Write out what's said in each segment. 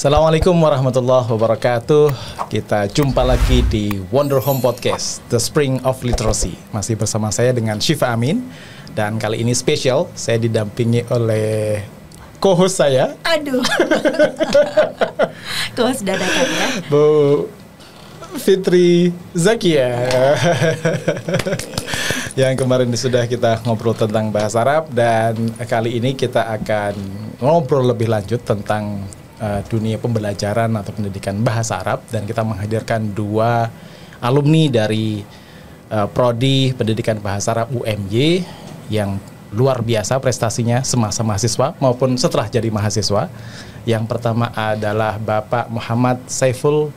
Assalamualaikum warahmatullahi wabarakatuh. Kita jumpa lagi di Wonder Home Podcast, The Spring of Literacy. Masih bersama saya dengan Syifa Amin. Dan kali ini spesial, saya didampingi oleh co-host saya. Aduh. Co-host dadakan ya, Bu Fitri Zakia. Yang kemarin sudah kita ngobrol tentang bahasa Arab. Dan kali ini kita akan ngobrol lebih lanjut tentang dunia pembelajaran atau pendidikan bahasa Arab, dan kita menghadirkan dua alumni dari Prodi Pendidikan Bahasa Arab UMY yang luar biasa prestasinya semasa mahasiswa maupun setelah jadi mahasiswa. Yang pertama adalah Bapak Muhammad Saiful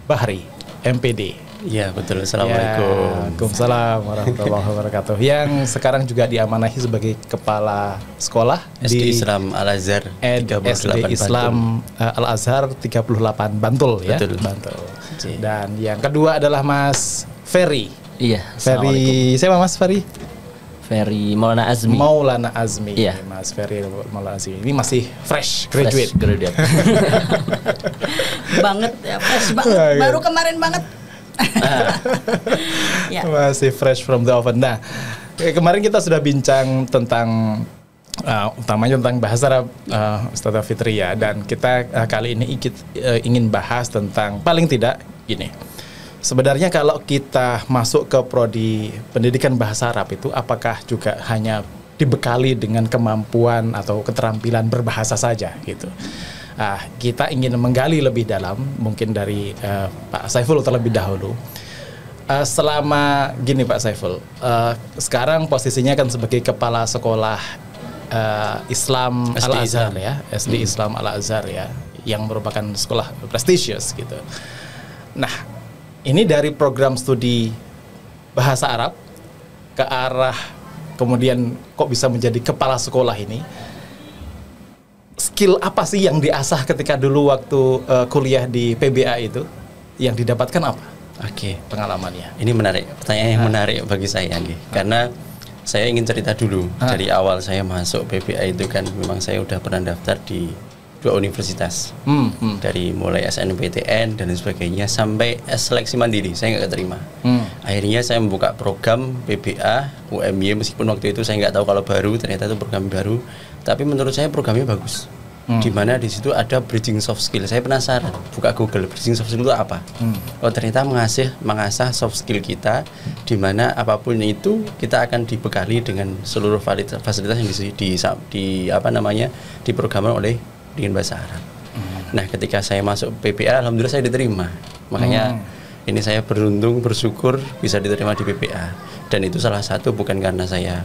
Bahri, MPD. Iya betul, Assalamualaikum. Waalaikumsalam warahmatullahi wabarakatuh. Yang sekarang juga diamanahi sebagai kepala sekolah SD Islam Al-Azhar 38 SD Islam Al-Azhar 38 Bantul ya. Betul. Bantul. Dan yang kedua adalah Mas Ferry. Iya. Ferry, siapa Mas Ferry? Ferry Maulana Azmi. Maulana Azmi. Iya. Mas Ferry Maulana Azmi. Ini masih fresh graduate. banget ya, fresh banget. Baru kemarin banget. Ya. Masih fresh from the oven. Nah, kemarin kita sudah bincang tentang utamanya tentang bahasa Arab, Ustazah Fitri ya. Dan kita kali ini ingin bahas tentang paling tidak gini. Sebenarnya kalau kita masuk ke prodi pendidikan bahasa Arab itu apakah juga hanya dibekali dengan kemampuan atau keterampilan berbahasa saja gitu. Kita ingin menggali lebih dalam, mungkin dari Pak Saiful terlebih dahulu. Selama gini Pak Saiful, sekarang posisinya kan sebagai kepala sekolah Islam Al-Azhar ya, SD Islam Al-Azhar ya, yang merupakan sekolah prestisius gitu. Nah, ini dari program studi bahasa Arab ke arah kemudian kok bisa menjadi kepala sekolah ini. Skill apa sih yang diasah ketika dulu waktu kuliah di PBA itu? Yang didapatkan apa? Oke, pengalamannya. Ini menarik, pertanyaan yang menarik bagi saya nih. Karena saya ingin cerita dulu. Dari awal saya masuk PBA itu kan memang saya udah pernah daftar di dua universitas. Dari mulai SNMPTN dan sebagainya sampai seleksi mandiri, saya nggak keterima. Akhirnya saya membuka program PBA UMY, meskipun waktu itu saya nggak tahu kalau baru, ternyata itu program baru. Tapi menurut saya programnya bagus. Di mana di situ ada bridging soft skill. Saya penasaran, buka Google, bridging soft skill itu apa? Oh ternyata mengasah soft skill kita, di mana apapun itu kita akan dibekali dengan seluruh fasilitas yang diprogramkan oleh dengan bahasa Arab. Nah ketika saya masuk PPA, alhamdulillah saya diterima. Makanya ini saya beruntung, bersyukur bisa diterima di PPA. Dan itu salah satu bukan karena saya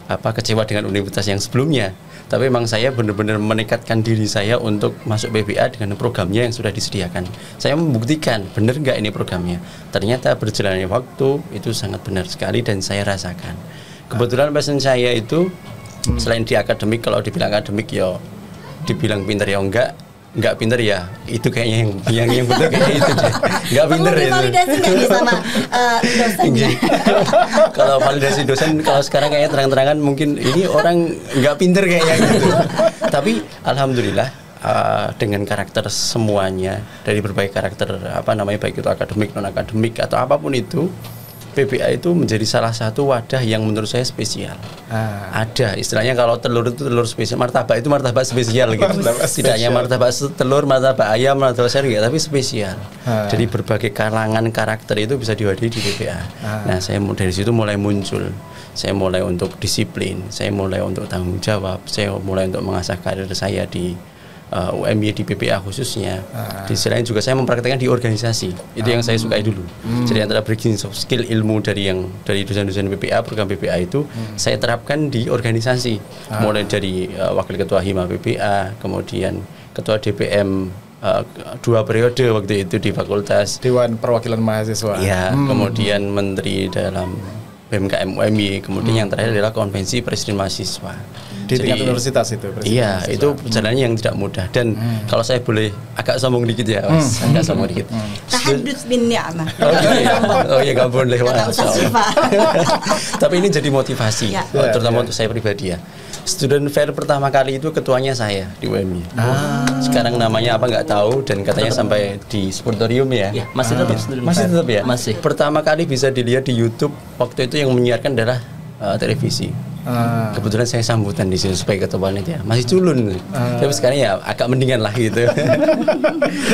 kecewa dengan universitas yang sebelumnya, tapi memang saya benar-benar meningkatkan diri saya untuk masuk PBA dengan programnya yang sudah disediakan. Saya membuktikan benar nggak ini programnya. Ternyata berjalannya waktu itu sangat benar sekali dan saya rasakan. Kebetulan passion saya itu selain di akademik, kalau dibilang akademik ya dibilang pintar ya enggak pinter ya, itu kayaknya yang betul kayak itu deh. Enggak pinter itu. Validasi nggak nih sama dosennya? Kalau validasi dosen kalau sekarang kayaknya terang-terangan mungkin ini orang enggak pinter kayaknya gitu. Tapi alhamdulillah dengan karakter semuanya, dari berbagai karakter baik itu akademik, non akademik atau apapun itu, PBA itu menjadi salah satu wadah yang menurut saya spesial. Ada istilahnya kalau telur itu telur spesial, martabak itu martabak spesial gitu. Tidak hanya martabak telur, martabak ayam, martabak sayur gitu, tapi spesial. Jadi berbagai kalangan karakter itu bisa diwadahi di PBA. Nah, saya dari situ mulai muncul. Saya mulai untuk disiplin, saya mulai untuk tanggung jawab, saya mulai untuk mengasah karir saya di UMY di PPA khususnya. Di sisi lain juga saya mempraktekkan di organisasi. Itu yang saya sukai dulu. Jadi antara bridging soft skill ilmu dari dosen-dosen PPA, program PPA itu saya terapkan di organisasi. Mulai dari wakil ketua Hima PPA, kemudian ketua DPM 2 periode waktu itu di fakultas Dewan Perwakilan Mahasiswa. Ya, kemudian menteri dalam BMKM UMY, kemudian yang terakhir adalah konvensi presiden mahasiswa. Di tingkat universitas itu. Iya, itu perjalanannya yang tidak mudah. Dan kalau saya boleh agak sombong dikit ya, Mas. Agak sombong dikit. Tahadduts bin ni'mah. Oh iya, gak boleh. Tapi ini jadi motivasi, terutama untuk saya pribadi ya. Student fair pertama kali itu ketuanya saya di UMY. Sekarang namanya apa nggak tahu dan katanya sampai di sportorium ya. Ya, masih tetap student Masih fair. tetap ya? Masih. Pertama kali bisa dilihat di YouTube waktu itu yang menyiarkan adalah televisi. Kebetulan saya sambutan di sini sebagai ketua panitia. Masih culun. Tapi sekarang ya agak mendingan lah gitu.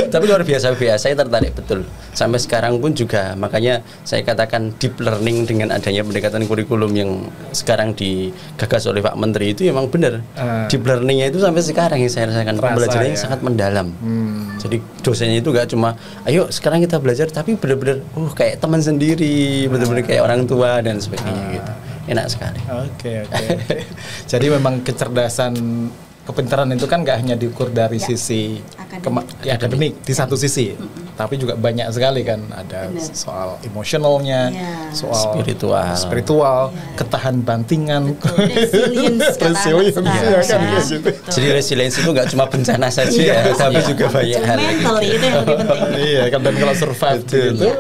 Tapi luar biasa saya tertarik betul. Sampai sekarang pun juga makanya saya katakan deep learning dengan adanya pendekatan kurikulum yang sekarang digagas oleh Pak Menteri itu memang benar. Deep learningnya itu sampai sekarang yang saya rasakan pembelajarannya sangat mendalam. Jadi dosennya itu gak cuma ayo sekarang kita belajar tapi benar-benar kayak teman sendiri, benar-benar kayak orang tua dan sebagainya gitu. Enak sekali. Oke. Jadi memang kecerdasan, kepintaran itu kan nggak hanya diukur dari sisi akademik di satu sisi, tapi juga banyak sekali kan. Ada soal emosionalnya, soal spiritual, ketahan bantingan, resilience. Jadi resilience itu nggak cuma bencana saja ya, tapi juga banyak hal. Mental itu yang lebih penting. Iya kan, dan kalau survive gitu,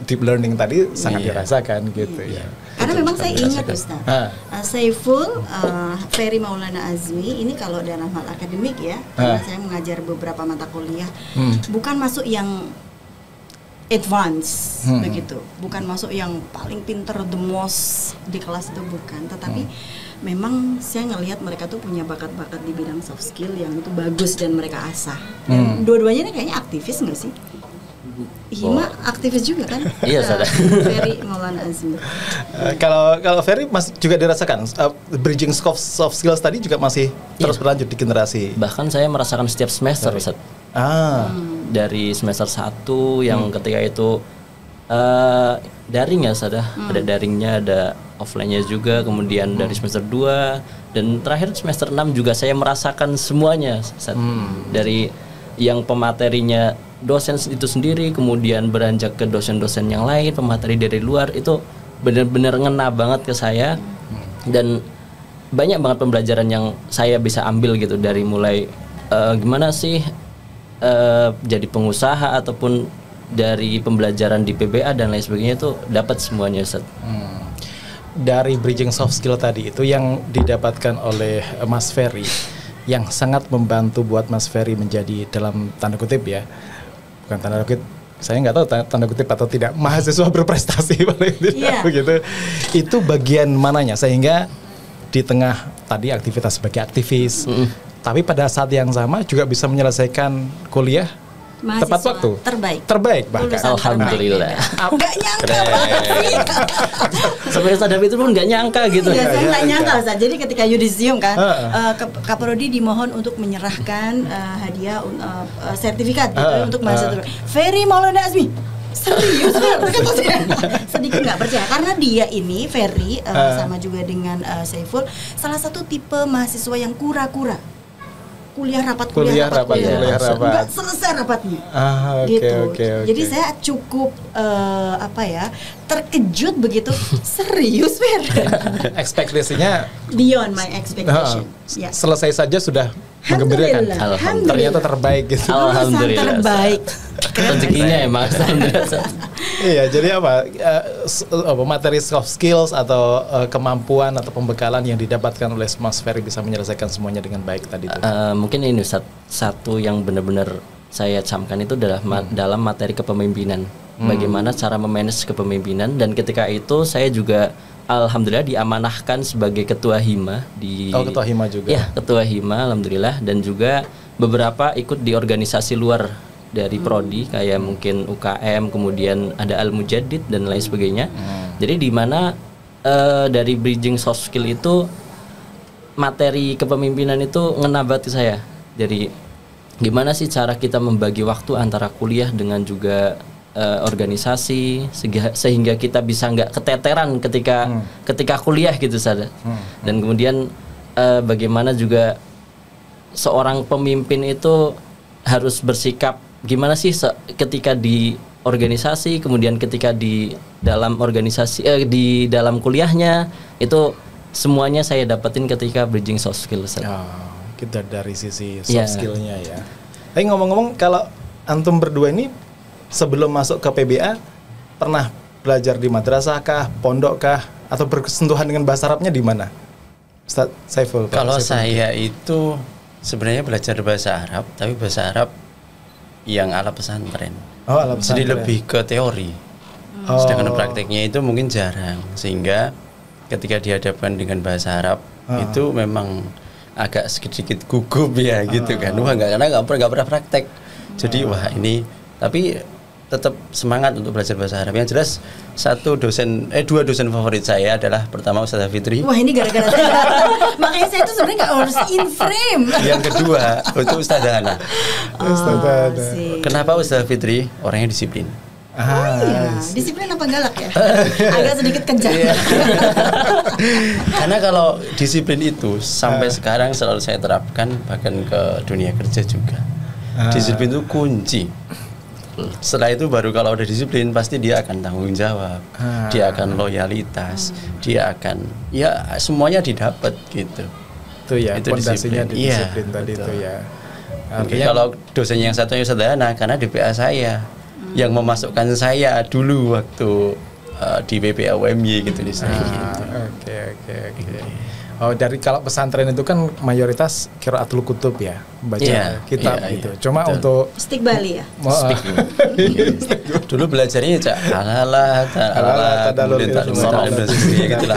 deep learning tadi sangat dirasakan gitu ya. Karena memang saya ingat Ustaz, Saiful, Ferry Maulana Azmi ini kalau dalam hal akademik ya, karena saya mengajar beberapa mata kuliah, bukan masuk yang advance begitu, bukan masuk yang paling pinter, the most di kelas itu bukan, tetapi memang saya ngelihat mereka tuh punya bakat-bakat di bidang soft skill yang itu bagus dan mereka asah. Dan dua-duanya ini kayaknya aktivis nggak sih? Hima aktivis juga kan? Iya, saudara. Ferry Maulana Azmi. Kalau Ferry masih juga dirasakan bridging soft skills tadi juga masih terus berlanjut di generasi. Bahkan saya merasakan setiap semester, Ustaz. Dari semester 1 yang ketika itu daring ya, Ustaz. Ada daringnya, ada offline-nya juga. Kemudian dari semester 2 dan terakhir semester 6 juga saya merasakan semuanya, Ustaz. Dari yang pematerinya dosen itu sendiri, kemudian beranjak ke dosen-dosen yang lain, pemateri dari luar, itu benar-benar ngena banget ke saya. Dan banyak banget pembelajaran yang saya bisa ambil gitu, dari mulai gimana sih jadi pengusaha ataupun dari pembelajaran di PBA dan lain sebagainya, itu dapat semuanya, Ustaz. Dari bridging soft skill tadi itu yang didapatkan oleh Mas Ferry yang sangat membantu buat Mas Ferry menjadi, dalam tanda kutip ya, bukan tanda kutip, saya nggak tahu tanda kutip atau tidak, mahasiswa berprestasi paling tidak begitu. Itu bagian mananya sehingga di tengah tadi aktivitas sebagai aktivis, tapi pada saat yang sama juga bisa menyelesaikan kuliah tepat waktu, terbaik bahkan. Alhamdulillah. Nggak nyangka banget sih. Sampai sadar itu pun nggak nyangka gitu. Ya, saya nggak nyangka Ustaz. Jadi ketika yudisium kan, Kaprodi dimohon untuk menyerahkan hadiah sertifikat gitu, untuk mahasiswa. Ferry Maulana Azmi, serius kata saya. Sedikit nggak percaya karena dia ini Ferry sama juga dengan Saiful salah satu tipe mahasiswa yang kura-kura. Kuliah rapat. Nggak selesai rapatnya. Gitu. Jadi saya cukup terkejut begitu. Serius, Fer? Ekspektasinya beyond my expectation. Selesai saja sudah menggembirakan. Ternyata terbaik gitu. Alhamdulillah. Terbaik. Rezekinya emang. Iya, jadi apa materi soft skills atau kemampuan atau pembekalan yang didapatkan oleh Mas Ferry bisa menyelesaikan semuanya dengan baik tadi itu. Mungkin ini satu yang benar-benar saya camkan itu adalah dalam materi kepemimpinan. Bagaimana cara memanage kepemimpinan, dan ketika itu saya juga alhamdulillah diamanahkan sebagai ketua Hima di ketua Hima juga. Ya, ketua Hima alhamdulillah, dan juga beberapa ikut di organisasi luar dari prodi kayak mungkin UKM, kemudian ada Al-Mujaddid dan lain sebagainya. Jadi di mana dari bridging soft skill itu materi kepemimpinan itu ngena banget ke saya. Jadi gimana sih cara kita membagi waktu antara kuliah dengan juga organisasi sehingga kita bisa nggak keteteran ketika kuliah gitu saja. Dan kemudian bagaimana juga seorang pemimpin itu harus bersikap gimana sih ketika di organisasi, kemudian ketika di dalam organisasi di dalam kuliahnya, itu semuanya saya dapetin ketika bridging soft skill. Kita dari sisi soft skillnya ya. Tapi ngomong-ngomong, kalau antum berdua ini sebelum masuk ke PBA pernah belajar di madrasah kah, pondok kah, atau bersentuhan dengan bahasa Arabnya di mana? Ustaz Saiful. Kalau saya itu sebenarnya belajar bahasa Arab, tapi bahasa Arab yang ala pesantren. Oh, ala pesantren. Jadi lebih ke teori. Sedangkan prakteknya itu mungkin jarang, sehingga ketika dihadapkan dengan bahasa Arab itu memang agak sedikit gugup ya gitu kan. Wah, karena nggak pernah praktek. Jadi wah ini, tapi tetap semangat untuk belajar bahasa Arab. Yang jelas dua dosen favorit saya adalah pertama Ustazah Fitri. Wah, ini gara-gara saya. Makanya saya itu sebenarnya nggak harus in frame. Yang kedua itu Ustazah Hana. Ustazah Hana. Kenapa Ustazah Fitri? Orangnya disiplin. Iya, disiplin apa galak ya? Agak sedikit kejam. Karena kalau disiplin itu sampai sekarang selalu saya terapkan, bahkan ke dunia kerja juga. Disiplin itu kunci. Setelah itu baru kalau udah disiplin pasti dia akan tanggung jawab, dia akan loyalitas, dia akan ya semuanya didapat gitu. Itu ya, itu pondasinya di disiplin iya, tadi betul. itu ya. Artinya kalau dosen yang satunya sederhana karena DPA saya yang memasukkan saya dulu waktu di BPA UMY gitu di sana. Oke. Oh, dari kalau pesantren itu kan mayoritas qiraatul kutub ya, baca kitab gitu. Cuma untuk Istiqbali ya. Dulu belajarnya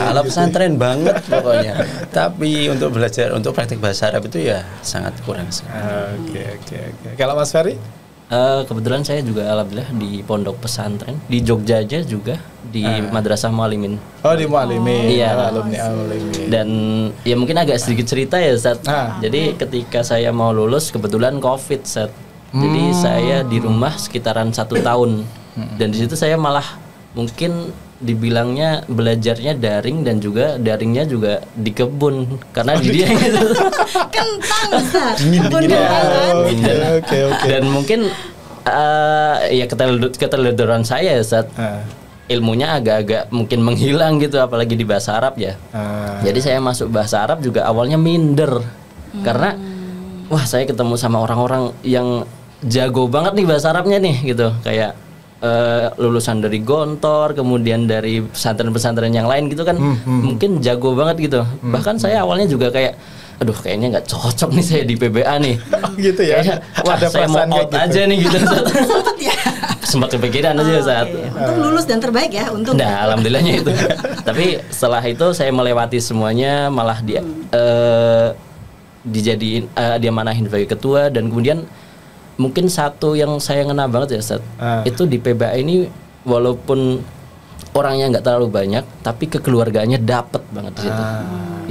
ala pesantren banget pokoknya. Tapi untuk belajar untuk praktik bahasa Arab itu ya sangat kurang sekali. Oke. Kalau Mas Ferry? Kebetulan saya juga alhamdulillah di pondok pesantren di Jogja aja juga di Madrasah Muallimin. Oh, di Muallimin. Iya, alumni Muallimin. Dan ya mungkin agak sedikit cerita ya, Ustaz. Jadi ketika saya mau lulus kebetulan Covid, Ustaz. Jadi saya di rumah sekitaran 1 tahun. Dan di situ saya malah mungkin dibilangnya belajarnya daring dan juga daringnya juga di kebun karena di dia gitu. Kentang Ustaz. Oke. Dan mungkin ya keteledoran saya Ustaz. Ilmunya agak-agak mungkin menghilang gitu apalagi di bahasa Arab ya. Jadi saya masuk bahasa Arab juga awalnya minder. Karena wah saya ketemu sama orang-orang yang jago banget nih bahasa Arabnya nih gitu. Kayak lulusan dari Gontor, kemudian dari pesantren-pesantren yang lain gitu kan, mungkin jago banget gitu. Bahkan saya awalnya juga kayak, aduh kayaknya nggak cocok nih saya di PBA nih. Gitu ya. Kayaknya, wah saya mau out gitu aja nih gitu. Sempet ya. Sempat kepikiran aja saat. Untung lulus dan terbaik ya, untung. Nah, alhamdulillahnya itu. Tapi setelah itu saya melewati semuanya, malah dia dijadiin dia manahin sebagai ketua dan kemudian mungkin satu yang saya ngena banget ya Ustaz, itu di PBA ini walaupun orangnya nggak terlalu banyak, tapi kekeluargaannya dapet banget di situ.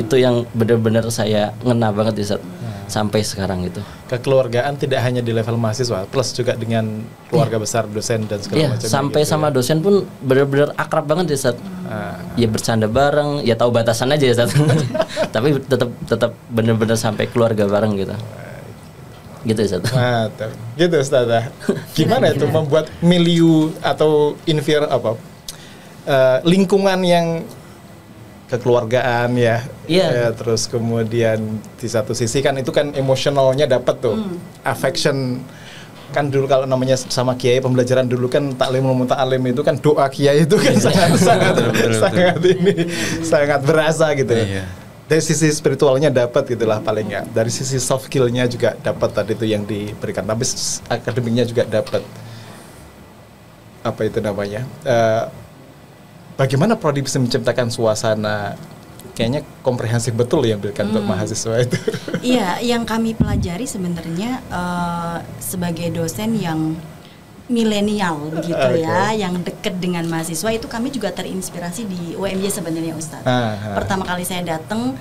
Itu yang benar-benar saya ngena banget ya Ustaz, sampai sekarang itu. Kekeluargaan tidak hanya di level mahasiswa, plus juga dengan keluarga besar dosen dan segala macam. Sampai gitu sama dosen pun benar-benar akrab banget ya Ustaz. Ya bercanda bareng, ya tahu batasan aja ya Ustaz. Tapi tetap benar-benar sampai keluarga bareng gitu. Gitu Ustaz. Mantap. Gitu Ustaz. Gimana itu membuat milieu atau lingkungan yang kekeluargaan ya. Terus kemudian di satu sisi kan itu kan emosionalnya dapat tuh. Affection kan dulu kalau namanya sama kiai pembelajaran dulu kan taklim muta'alim itu kan doa kiai itu kan sangat berasa gitu ya. Dari sisi spiritualnya dapat gitulah paling ya. Dari sisi soft skill-nya juga dapat tadi itu yang diberikan. Tapi akademiknya juga dapat. Apa itu namanya? Bagaimana prodi bisa menciptakan suasana kayaknya komprehensif betul yang diberikan untuk mahasiswa itu. Iya, yang kami pelajari sebenarnya sebagai dosen yang milenial begitu ya, yang dekat dengan mahasiswa itu kami juga terinspirasi di UMY sebenarnya Ustadz. Pertama kali saya datang,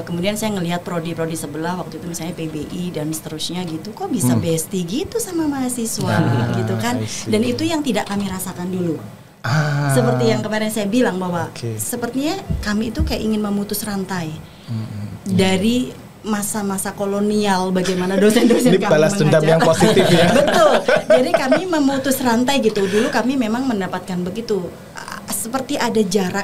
kemudian saya ngelihat prodi-prodi sebelah waktu itu misalnya PBI dan seterusnya gitu, kok bisa bestie gitu sama mahasiswa gitu kan, dan itu yang tidak kami rasakan dulu. Seperti yang kemarin saya bilang bahwa sepertinya kami itu kayak ingin memutus rantai dari masa-masa kolonial, bagaimana dosen-dosen kami balas dendam yang positif ya. Betul. Jadi kami memutus rantai gitu. Dulu kami memang mendapatkan begitu, seperti ada jarak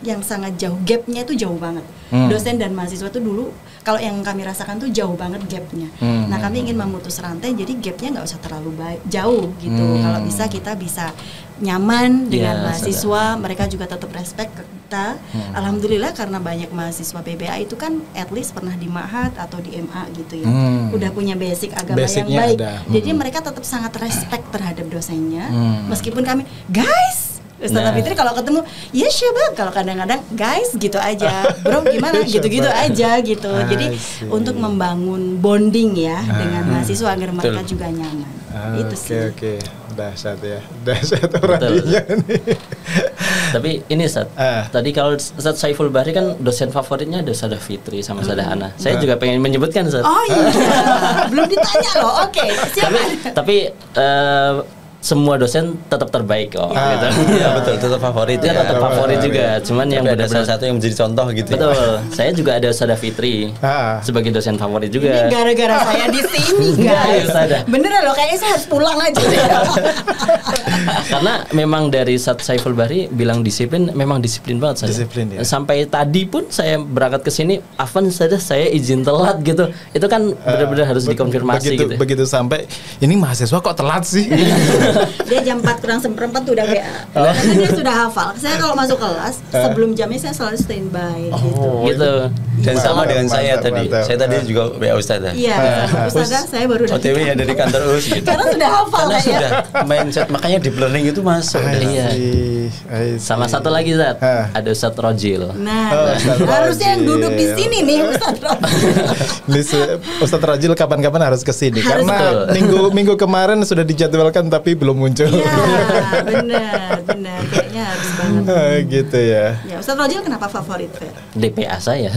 yang sangat jauh, gapnya itu jauh banget. Dosen dan mahasiswa tuh dulu kalau yang kami rasakan tuh jauh banget gapnya. Nah kami ingin memutus rantai, jadi gapnya nggak usah terlalu jauh gitu. Kalau bisa kita bisa nyaman dengan mahasiswa, mereka juga tetap respect ke kita. Alhamdulillah karena banyak mahasiswa PBA itu kan at least pernah di Ma'had atau di MA gitu ya, udah punya basic agama yang baik. Jadi mereka tetap sangat respect terhadap dosennya, meskipun kami guys. Ustazah Fitri kalau ketemu, ya syabab, kalau kadang-kadang guys gitu aja, bro gimana, gitu-gitu aja gitu. Jadi untuk membangun bonding ya dengan mahasiswa agar mereka juga nyaman. Itu sih. Oke. Dahsyat ya, dahsyat orangnya nih. Tapi ini Ustaz, tadi kalau Ustaz Saiful Bahri kan dosen favoritnya ada Ustazah Fitri sama Ustazah Ana. Saya juga pengen menyebutkan Ustaz. Oh iya, belum ditanya loh. Oke, siapa? Tapi semua dosen tetap terbaik kok. Gitu. Iya betul, tetap favorit. Dia tetap favorit juga. Cuman yang berdasarkan satu yang menjadi contoh gitu. Betul. Saya juga ada Ustazah Fitri sebagai dosen favorit juga. Ini gara-gara saya di sini guys. Beneran loh, kayaknya saya harus pulang aja. Karena memang dari Ustaz Saiful Bahri bilang disiplin, memang disiplin banget saya. Disiplin ya. Sampai tadi pun saya berangkat ke sini, Afan saya izin telat gitu. Itu kan benar-benar harus dikonfirmasi gitu. Begitu sampai ini mahasiswa kok telat sih. Dia jam 4 kurang seperempat tuh udah WA. Karena dia sudah hafal. Saya kalau masuk kelas sebelum jamnya saya selalu standby gitu. Dan sama dengan saya tadi. Saya tadi juga WA Ustazah. Iya, Ustazah saya baru OTW ya dari kantor US gitu. Karena sudah hafal karena ya. sudah mindset, makanya deep learning itu masuk. Iya. Sama satu lagi Zat, ada Ustadz Rojil. Nah, harusnya yang duduk di sini nih Ustadz Rojil. Ustadz Rojil kapan-kapan harus kesini karena minggu kemarin sudah dijadwalkan tapi belum muncul. Iya, benar, kayaknya harus banget. Gitu ya. Ya, Ustadz Rojil kenapa favorit? DPA saya.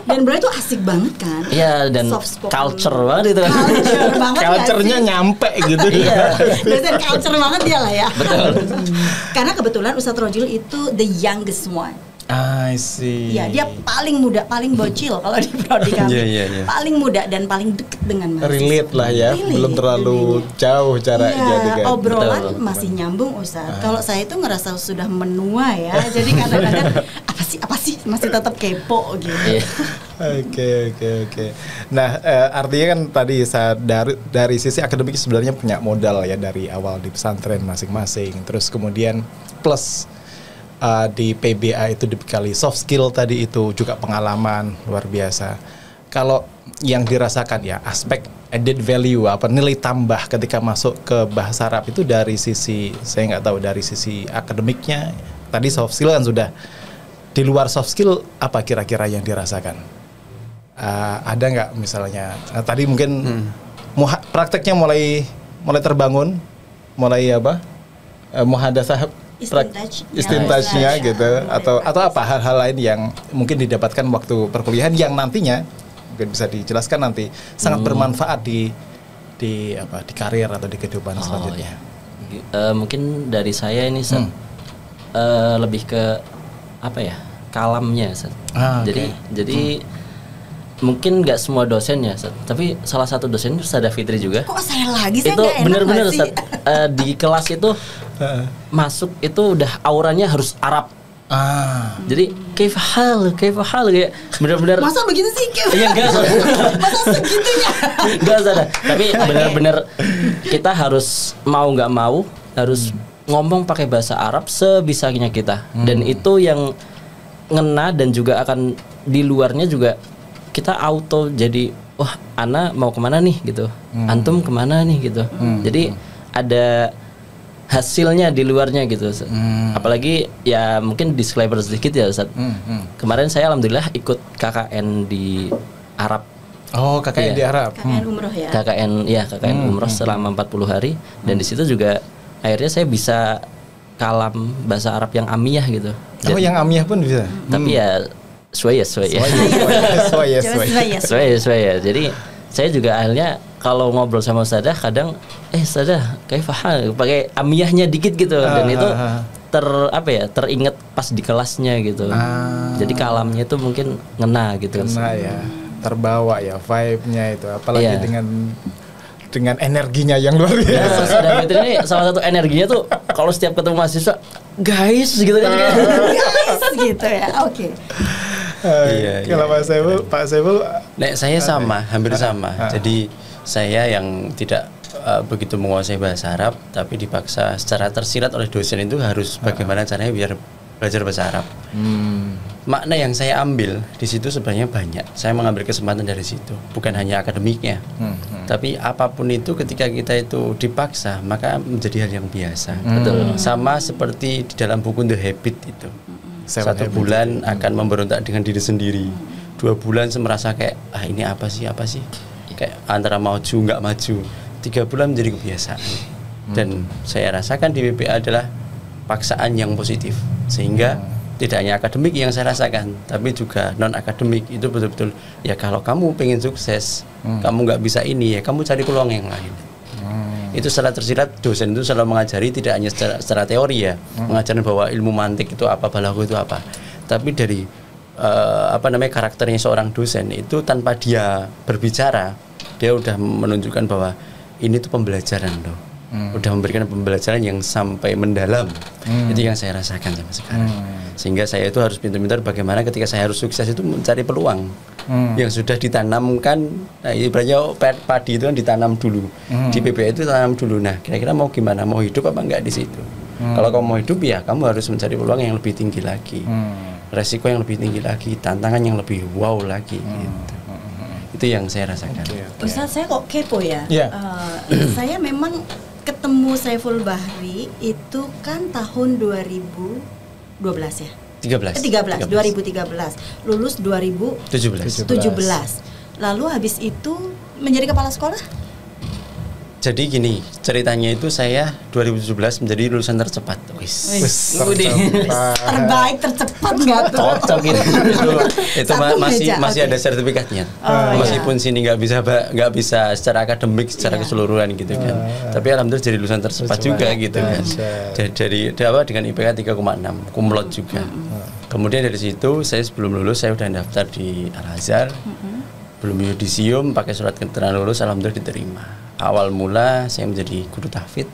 Dan beliau itu asik banget kan? Iya, dan culture banget itu kan. Culture banget. Culture-nya nyampe gitu. Iya. Dosen culture banget dia lah ya. Betul. Karena kebetulan Ustadz Rojil itu the youngest one. I see. Ya, dia paling muda, paling bocil kalau di prodi kami. Paling muda dan paling dekat dengan mahasiswa. Relate lah ya, belum terlalu jauh jaraknya. Obrolan masih nyambung Ustaz. Kalau saya itu ngerasa sudah menua ya, jadi kadang-kadang apa sih masih tetap kepo gitu. Oke. Nah, artinya kan tadi dari sisi akademik sebenarnya punya modal ya dari awal di pesantren masing-masing. Terus kemudian plus di PBA itu dibekali soft skill tadi itu juga pengalaman luar biasa. Kalau yang dirasakan ya aspek added value apa nilai tambah ketika masuk ke bahasa Arab itu dari sisi saya nggak tahu dari sisi akademiknya tadi soft skill kan sudah. Di luar soft skill apa kira-kira yang dirasakan? Ada nggak misalnya tadi mungkin prakteknya mulai terbangun, mulai apa? Muhadatsah istintajnya gitu atau apa hal-hal lain yang mungkin didapatkan waktu perkuliahan yang nantinya mungkin bisa dijelaskan nanti sangat bermanfaat di karir atau di kehidupan selanjutnya. Mungkin dari saya ini lebih ke apa ya kalamnya jadi mungkin nggak semua dosen ya tapi salah satu dosen Ustazah Fitri juga. Kok saya lagi saya itu benar-benar di kelas itu masuk itu udah auranya harus Arab. Jadi kayak hal kayak benar-benar. Masa begitu sih? Iya enggak. Masa segitunya? Enggak sadar. Tapi benar-benar kita harus mau nggak mau harus ngomong pakai bahasa Arab sebisanya kita. Dan itu yang ngena dan juga akan di luarnya juga kita auto jadi wah Ana mau kemana nih gitu. Antum kemana nih gitu. Jadi ada hasilnya di luarnya gitu. Apalagi ya mungkin disclaimer sedikit ya Ustaz. Kemarin saya alhamdulillah ikut KKN di Arab. Oh, KKN di Arab. KKN umroh ya. KKN umroh selama 40 hari dan di situ juga akhirnya saya bisa kalam bahasa Arab yang amiyah gitu. Yang amiyah pun bisa. Tapi ya swaya. Jadi saya juga akhirnya kalau ngobrol sama Ustazah kadang Ustazah kayak faham pakai amiyahnya dikit gitu dan itu teringat pas di kelasnya gitu. Jadi kalamnya itu mungkin ngena gitu. Ngena ya, terbawa ya vibe-nya itu apalagi dengan energinya yang luar biasa. Ustazah Fitri ini salah satu energinya tuh kalau setiap ketemu mahasiswa guys gitu kan. gitu ya. Oke. Kalau Pak Saiful, saya sama, hampir sama. Jadi saya yang tidak begitu menguasai bahasa Arab, tapi dipaksa secara tersirat oleh dosen itu harus bagaimana caranya biar belajar bahasa Arab. Makna yang saya ambil di situ sebenarnya banyak. Saya mengambil kesempatan dari situ, bukan hanya akademiknya, tapi apapun itu ketika kita itu dipaksa, maka menjadi hal yang biasa. Betul. Sama seperti di dalam buku The Habit itu. 1 bulan akan memberontak dengan diri sendiri. 2 bulan merasa kayak ini apa sih? Kayak antara maju nggak maju. 3 bulan menjadi kebiasaan. Dan saya rasakan di PPA adalah paksaan yang positif, sehingga tidak hanya akademik yang saya rasakan, tapi juga non akademik. Itu betul-betul ya, kalau kamu pengen sukses, kamu nggak bisa ini, ya kamu cari peluang yang lain. Itu secara tersirat dosen itu selalu mengajari, tidak hanya secara teori ya, mengajarkan bahwa ilmu mantik itu apa, balaghah itu apa, tapi dari karakternya seorang dosen itu tanpa dia berbicara, dia udah menunjukkan bahwa ini tuh pembelajaran loh. Udah memberikan pembelajaran yang sampai mendalam. Itu yang saya rasakan sampai sekarang. Sehingga saya itu harus pintar-pintar bagaimana ketika saya harus sukses itu mencari peluang yang sudah ditanamkan. Nah, ibaratnya padi itu kan ditanam dulu. Di PPA itu tanam dulu. Nah, kira-kira mau gimana? Mau hidup apa enggak di situ? Kalau kamu mau hidup ya kamu harus mencari peluang yang lebih tinggi lagi. Resiko yang lebih tinggi lagi, tantangan yang lebih wow lagi gitu. Itu yang saya rasakan. Ustaz, saya kok kepo ya. Saya memang ketemu Saiful Bahri itu kan tahun 2012 ya? 2013. Lulus 2017. Lalu habis itu menjadi kepala sekolah? Jadi gini, ceritanya itu saya 2017 menjadi lulusan tercepat. Terbaik, tercepat nggak tuh? Cocok gitu. Itu masih ada sertifikatnya. Meskipun sini nggak bisa secara akademik, secara keseluruhan gitu kan. Tapi alhamdulillah jadi lulusan tercepat juga gitu kan. Dari dengan IPK 3,6, cum laude juga. Kemudian dari situ saya sebelum lulus saya udah daftar di Al-Azhar. Belum yudisium, pakai surat keterangan lulus, alhamdulillah diterima. Awal mula saya menjadi guru tahfidz.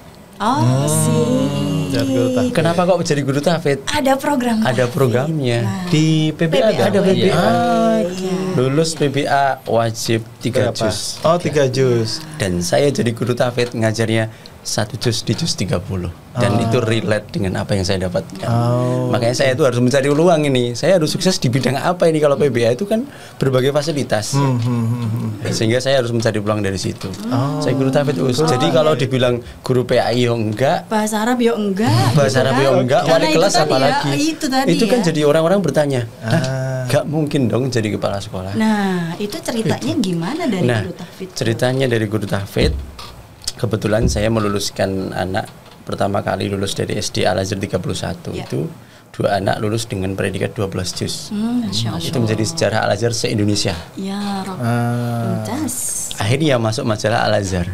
Kenapa kok menjadi guru tahfidz? Ada program. Ada programnya. Di PBA ada PBA. Lulus PBA wajib 3 juz. 3 juz. Dan saya jadi guru tahfidz ngajarnya 1 juz di juz 30. Dan itu relate dengan apa yang saya dapatkan. Makanya saya itu harus mencari peluang ini. Saya harus sukses di bidang apa ini, kalau PBA itu kan berbagai fasilitas. Sehingga saya harus mencari peluang dari situ. Saya guru tahfidz. Jadi kalau dibilang guru PAI yo enggak, bahasa Arab yo enggak, wali kelas apalagi. Itu kan ya. jadi orang-orang bertanya, gak mungkin dong jadi kepala sekolah. Nah, itu ceritanya gimana dari guru tahfidz? Ceritanya dari guru tahfidz, kebetulan saya meluluskan anak pertama kali lulus dari SD Al-Azhar 31 itu 2 anak lulus dengan predikat 12 juz. Itu menjadi sejarah Al-Azhar se-Indonesia. Ya Rob. Akhirnya masuk majalah Al-Azhar.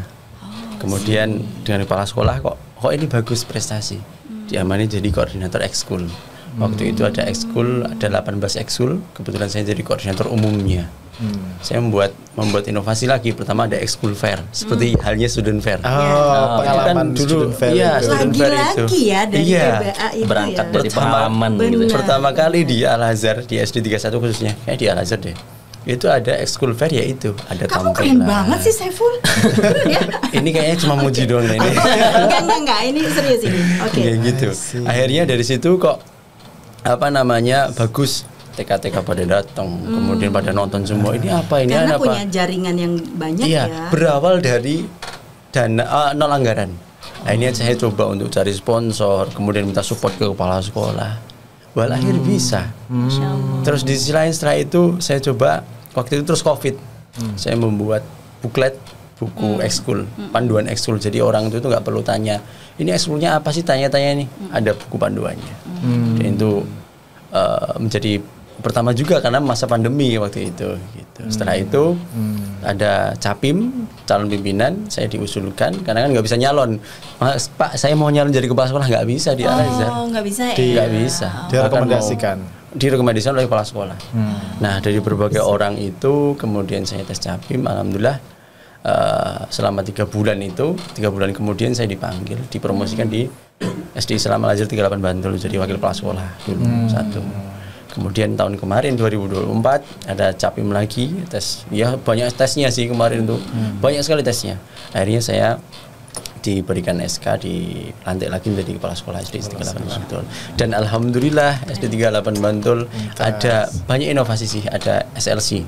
Kemudian dengan kepala sekolah kok ini bagus prestasi. Diamani jadi koordinator ekskul. Waktu itu ada ekskul, ada 18 ekskul. Kebetulan saya jadi koordinator umumnya. Saya membuat inovasi lagi. Pertama ada ekskul fair, seperti halnya student fair. Pengalaman kan dulu student fair. Lagi-lagi ya dari PBA itu berangkat ya. dari pemahaman gitu. Pertama kali di Al-Azhar, di SD 31 khususnya, kayak di Al-Azhar deh. Itu ada ekskul fair, yaitu ada Kamu tampilan. keren banget sih Saiful. Ini kayaknya cuma muji doang ini. Enggak, ini serius ini. Oke. Kayak gitu. Akhirnya dari situ kok bagus. TK-TK pada datang, kemudian pada nonton semua. Ini apa? Ini Karena apa? punya jaringan yang banyak ya. Berawal dari dana nol anggaran. Nah, ini saya coba untuk cari sponsor, kemudian minta support ke kepala sekolah. Akhirnya bisa. Terus di sisi lain setelah itu saya coba, waktu itu terus COVID. Saya membuat buklet buku ekskul, panduan ekskul. Jadi orang itu nggak perlu tanya, ini ekskulnya apa sih, tanya-tanya nih. Ada buku panduannya. Dan itu menjadi pertama juga karena masa pandemi waktu itu gitu. Setelah itu ada capim, calon pimpinan, saya diusulkan karena kan nggak bisa nyalon. Pak, saya mau nyalon jadi kepala sekolah, nggak bisa di Al-Azhar. Nggak bisa ya. Nggak bisa. Direkomendasikan oleh kepala sekolah. Nah, dari berbagai orang itu kemudian saya tes capim, alhamdulillah selama 3 bulan itu, 3 bulan kemudian saya dipanggil, dipromosikan di SD Islam Al-Azhar 38 Bantul jadi wakil kepala sekolah dulu 1. Kemudian tahun kemarin 2024 ada Capim lagi tes. Ya banyak tesnya sih kemarin tuh. Banyak sekali tesnya. Akhirnya saya diberikan SK, dilantik lagi menjadi kepala sekolah SD 38 Bantul. Dan alhamdulillah SD 38 Bantul ada banyak inovasi sih, ada SLC.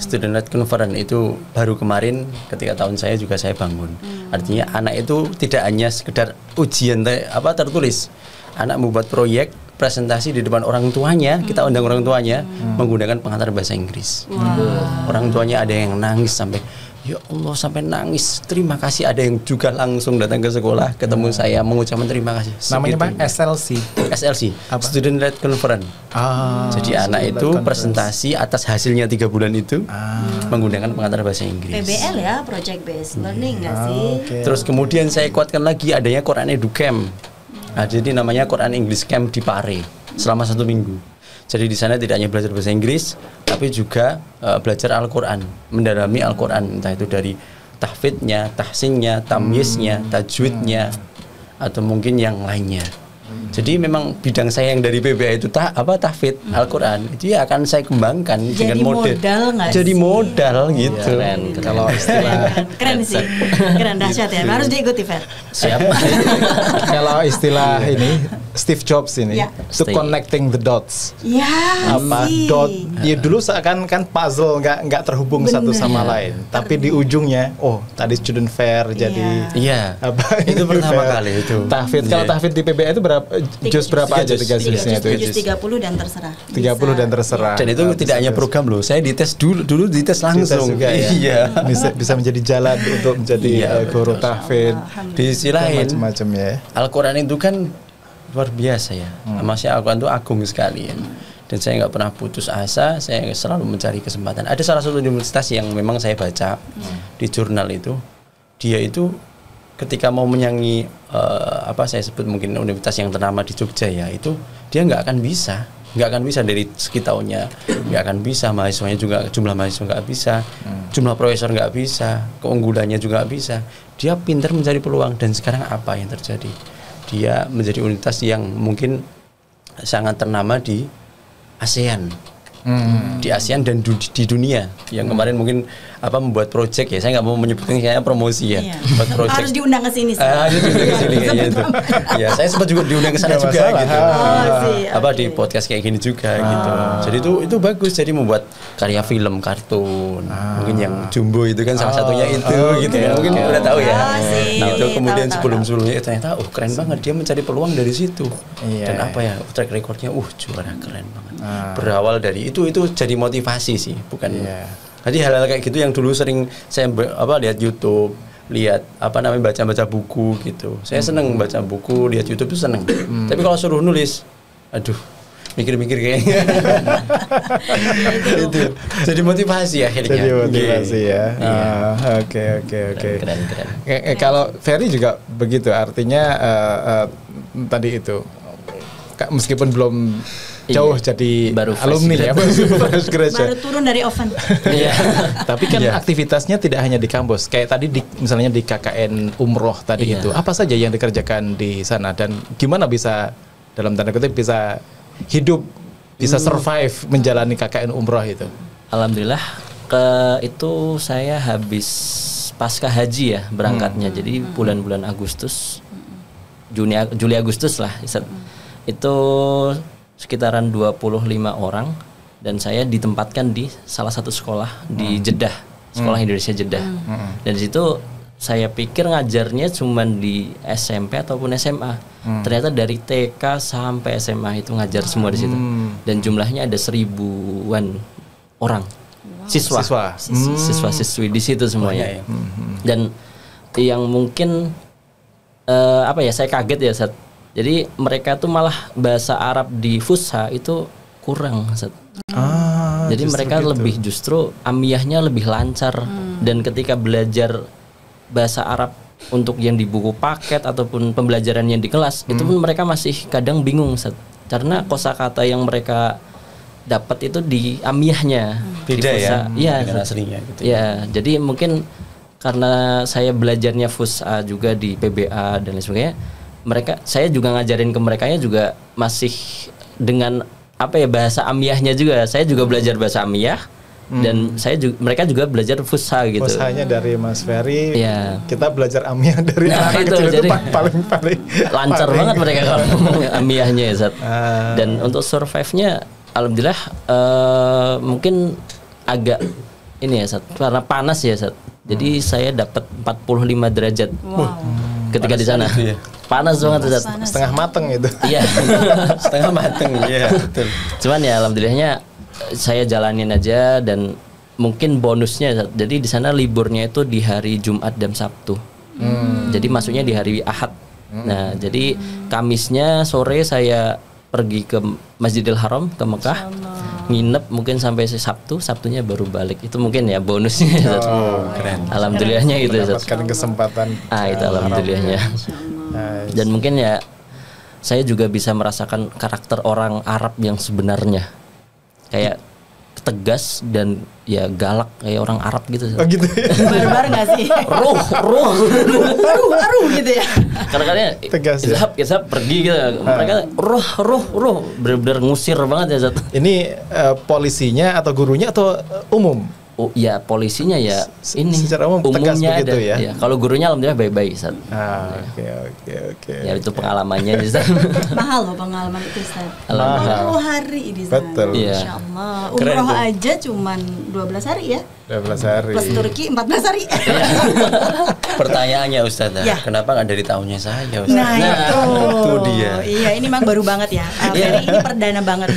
Student Led Conference itu baru kemarin ketika tahun saya juga saya bangun. Artinya anak itu tidak hanya sekedar ujian tertulis. Anak membuat proyek presentasi di depan orang tuanya, kita undang orang tuanya menggunakan pengantar bahasa Inggris. Orang tuanya ada yang nangis sampai ya Allah sampai nangis. Terima kasih, ada yang juga langsung datang ke sekolah ketemu saya mengucapkan terima kasih. Namanya apa? SLC. SLC, Student Led Conference. Jadi anak itu presentasi atas hasilnya 3 bulan itu menggunakan pengantar bahasa Inggris. PBL ya, Project Based Learning nggak sih? Terus kemudian saya kuatkan lagi adanya Quran Edu Camp. Nah, jadi namanya Quran English Camp di Pare selama 1 minggu. Jadi di sana tidak hanya belajar bahasa Inggris, tapi juga belajar Al-Quran, mendalami Al-Quran, entah itu dari tahfidnya, tahsinnya, tamyiznya, tajwidnya, atau mungkin yang lainnya. Jadi memang bidang saya yang dari PBA itu tahfidz Al-Quran itu ya akan saya kembangkan jadi dengan modal jadi sih? modal gitu. Keren. Kalau istilah Keren sih, keren dahsyat ya. Harus diikuti Fer. Siap. kalau istilah ini Steve Jobs ini Ya. to connecting the dots. Ya Apa sih. dot ya dulu seakan kan puzzle nggak terhubung satu Bener. sama lain, tapi di ujungnya tadi student fair jadi Iya. apa Itu ini pertama fair. kali itu. Tahfidz. Kalau Iya. tahfidz di PBA itu berapa juz berapa aja tiga juznya itu? 30 dan terserah. 30 dan terserah. Dan itu tidak hanya program loh, saya dites dulu dites langsung. juga ya. Iya. bisa menjadi jalan untuk menjadi Iya, guru betul. tahfidz. Di sisi lain, Macam-macam ya. Al-Quran itu kan luar biasa ya. Masya Al-Quran itu agung sekali ya. Dan saya nggak pernah putus asa, saya selalu mencari kesempatan. Ada salah satu universitas yang memang saya baca di jurnal itu, dia itu ketika mau menyanyi saya sebut mungkin universitas yang ternama di Jogja ya, itu dia nggak akan bisa dari segi tahunnya, nggak akan bisa, mahasiswanya juga jumlah mahasiswa nggak bisa, jumlah profesor nggak bisa, keunggulannya juga nggak bisa. Dia pintar mencari peluang, dan sekarang apa yang terjadi? Dia menjadi universitas yang mungkin sangat ternama di ASEAN. Di ASEAN dan di dunia. Yang kemarin mungkin membuat project ya, saya nggak mau menyebutkan kayaknya promosi ya. Iya. Buat project. Harus diundang ke sini. Harus diundang ke sini kayaknya itu. Ya, saya sempat juga diundang ke sana Nggak juga masalah. gitu. Oh, Di podcast kayak gini juga gitu. Jadi itu bagus, jadi membuat karya film, kartun. Mungkin yang Jumbo itu kan salah satunya itu gitu ya. Mungkin udah tahu ya. sih. Itu kemudian Tahu. sebelum-sebelumnya ternyata keren banget, dia mencari peluang dari situ. Iya. Dan track recordnya juara, keren banget. Berawal dari itu jadi motivasi sih, bukan. Jadi hal-hal kayak gitu yang dulu sering saya lihat YouTube, lihat baca-baca buku gitu. Saya seneng baca buku, lihat YouTube itu seneng. Tapi kalau suruh nulis, mikir-mikir kayaknya. Itu jadi motivasi akhirnya. Jadi motivasi ya. Iya. Oke. Keren. Kalau Ferry juga begitu, artinya tadi itu meskipun belum jauh jadi baru alumni ya, fresh graduate. Baru turun dari oven. Iya. Tapi kan aktivitasnya tidak hanya di kampus. Kayak tadi misalnya di KKN Umroh tadi Iya. itu, apa saja yang dikerjakan di sana dan gimana bisa dalam tanda kutip bisa hidup, bisa survive menjalani KKN Umroh itu? Alhamdulillah itu saya habis pasca haji ya berangkatnya. Jadi bulan-bulan Agustus, Juli Agustus lah. Itu sekitaran 25 orang, dan saya ditempatkan di salah satu sekolah di Jeddah, sekolah Indonesia Jeddah. Dan di situ saya pikir ngajarnya cuma di SMP ataupun SMA. Ternyata dari TK sampai SMA itu ngajar semua di situ. Dan jumlahnya ada 1000-an orang. Siswa-siswi di situ semuanya. Dan yang mungkin saya kaget ya, Sat. Jadi mereka tuh malah bahasa Arab di Fusha itu kurang, Sat. Jadi mereka gitu. lebih justru amiyahnya lebih lancar. Dan ketika belajar bahasa Arab untuk yang di buku paket ataupun pembelajaran yang di kelas, itu pun mereka masih kadang bingung, Sat. Karena kosakata yang mereka dapat itu di amiyahnya. Beda di Fusha. ya Iya, dengan Sat. aslinya gitu. Ya, jadi mungkin karena saya belajarnya Fusha juga di PBA dan lain sebagainya, saya juga ngajarin ke merekanya juga masih dengan apa ya, bahasa amiyahnya juga. Saya juga belajar bahasa amiyah dan mereka juga belajar fusha gitu. Fushanya dari Mas Ferry, Iya. kita belajar amiyah dari anak itu, kecil jadi itu paling lancar banget mereka kalau ngomong amiyahnya ya, Zat. Dan untuk survive-nya alhamdulillah mungkin agak ini ya, Zat, karena panas ya, Zat. Jadi saya dapat 45 derajat ketika di sana. Panas banget, Zat. Setengah mateng itu. Iya. Setengah mateng. Iya, betul. Cuman ya alhamdulillahnya saya jalanin aja, dan mungkin bonusnya, Zat, jadi di sana liburnya itu di hari Jumat dan Sabtu. Jadi masuknya di hari Ahad. Nah, jadi Kamisnya sore saya pergi ke Masjidil Haram ke Mekah, nginep mungkin sampai Sabtunya baru balik. Itu mungkin ya bonusnya. Keren. Alhamdulillahnya gitu, mendapatkan kesempatan. itu alhamdulillahnya. Dan mungkin ya saya juga bisa merasakan karakter orang Arab yang sebenarnya, kayak tegas dan ya galak kayak orang Arab gitu. Oh gitu ya. Barbar nggak sih? Ruh gitu ya. Kadang-kadang Tegas ya. izhab pergi gitu. Mereka ruh benar-benar ngusir banget ya, Zat. Ini polisinya atau gurunya atau umum? Oh ya, polisinya ya ini secara umum tegas umumnya begitu ada. ya? Kalau gurunya alhamdulillah baik-baik, Zat. Oke. Ya itu pengalamannya di sana. Mahal loh pengalaman itu, Ustaz. Alhamdulillah. 40 hari di sana. Betul. Iya. Masya Allah. Keren Umroh tuh. aja cuman 12 hari ya. 12 hari. Plus Turki 14 hari. Pertanyaannya Ustazah, Ya. kenapa nggak dari tahunnya saya, Ustaz? Nah, itu dia. Iya, ini memang baru banget ya. Ferry ini perdana banget.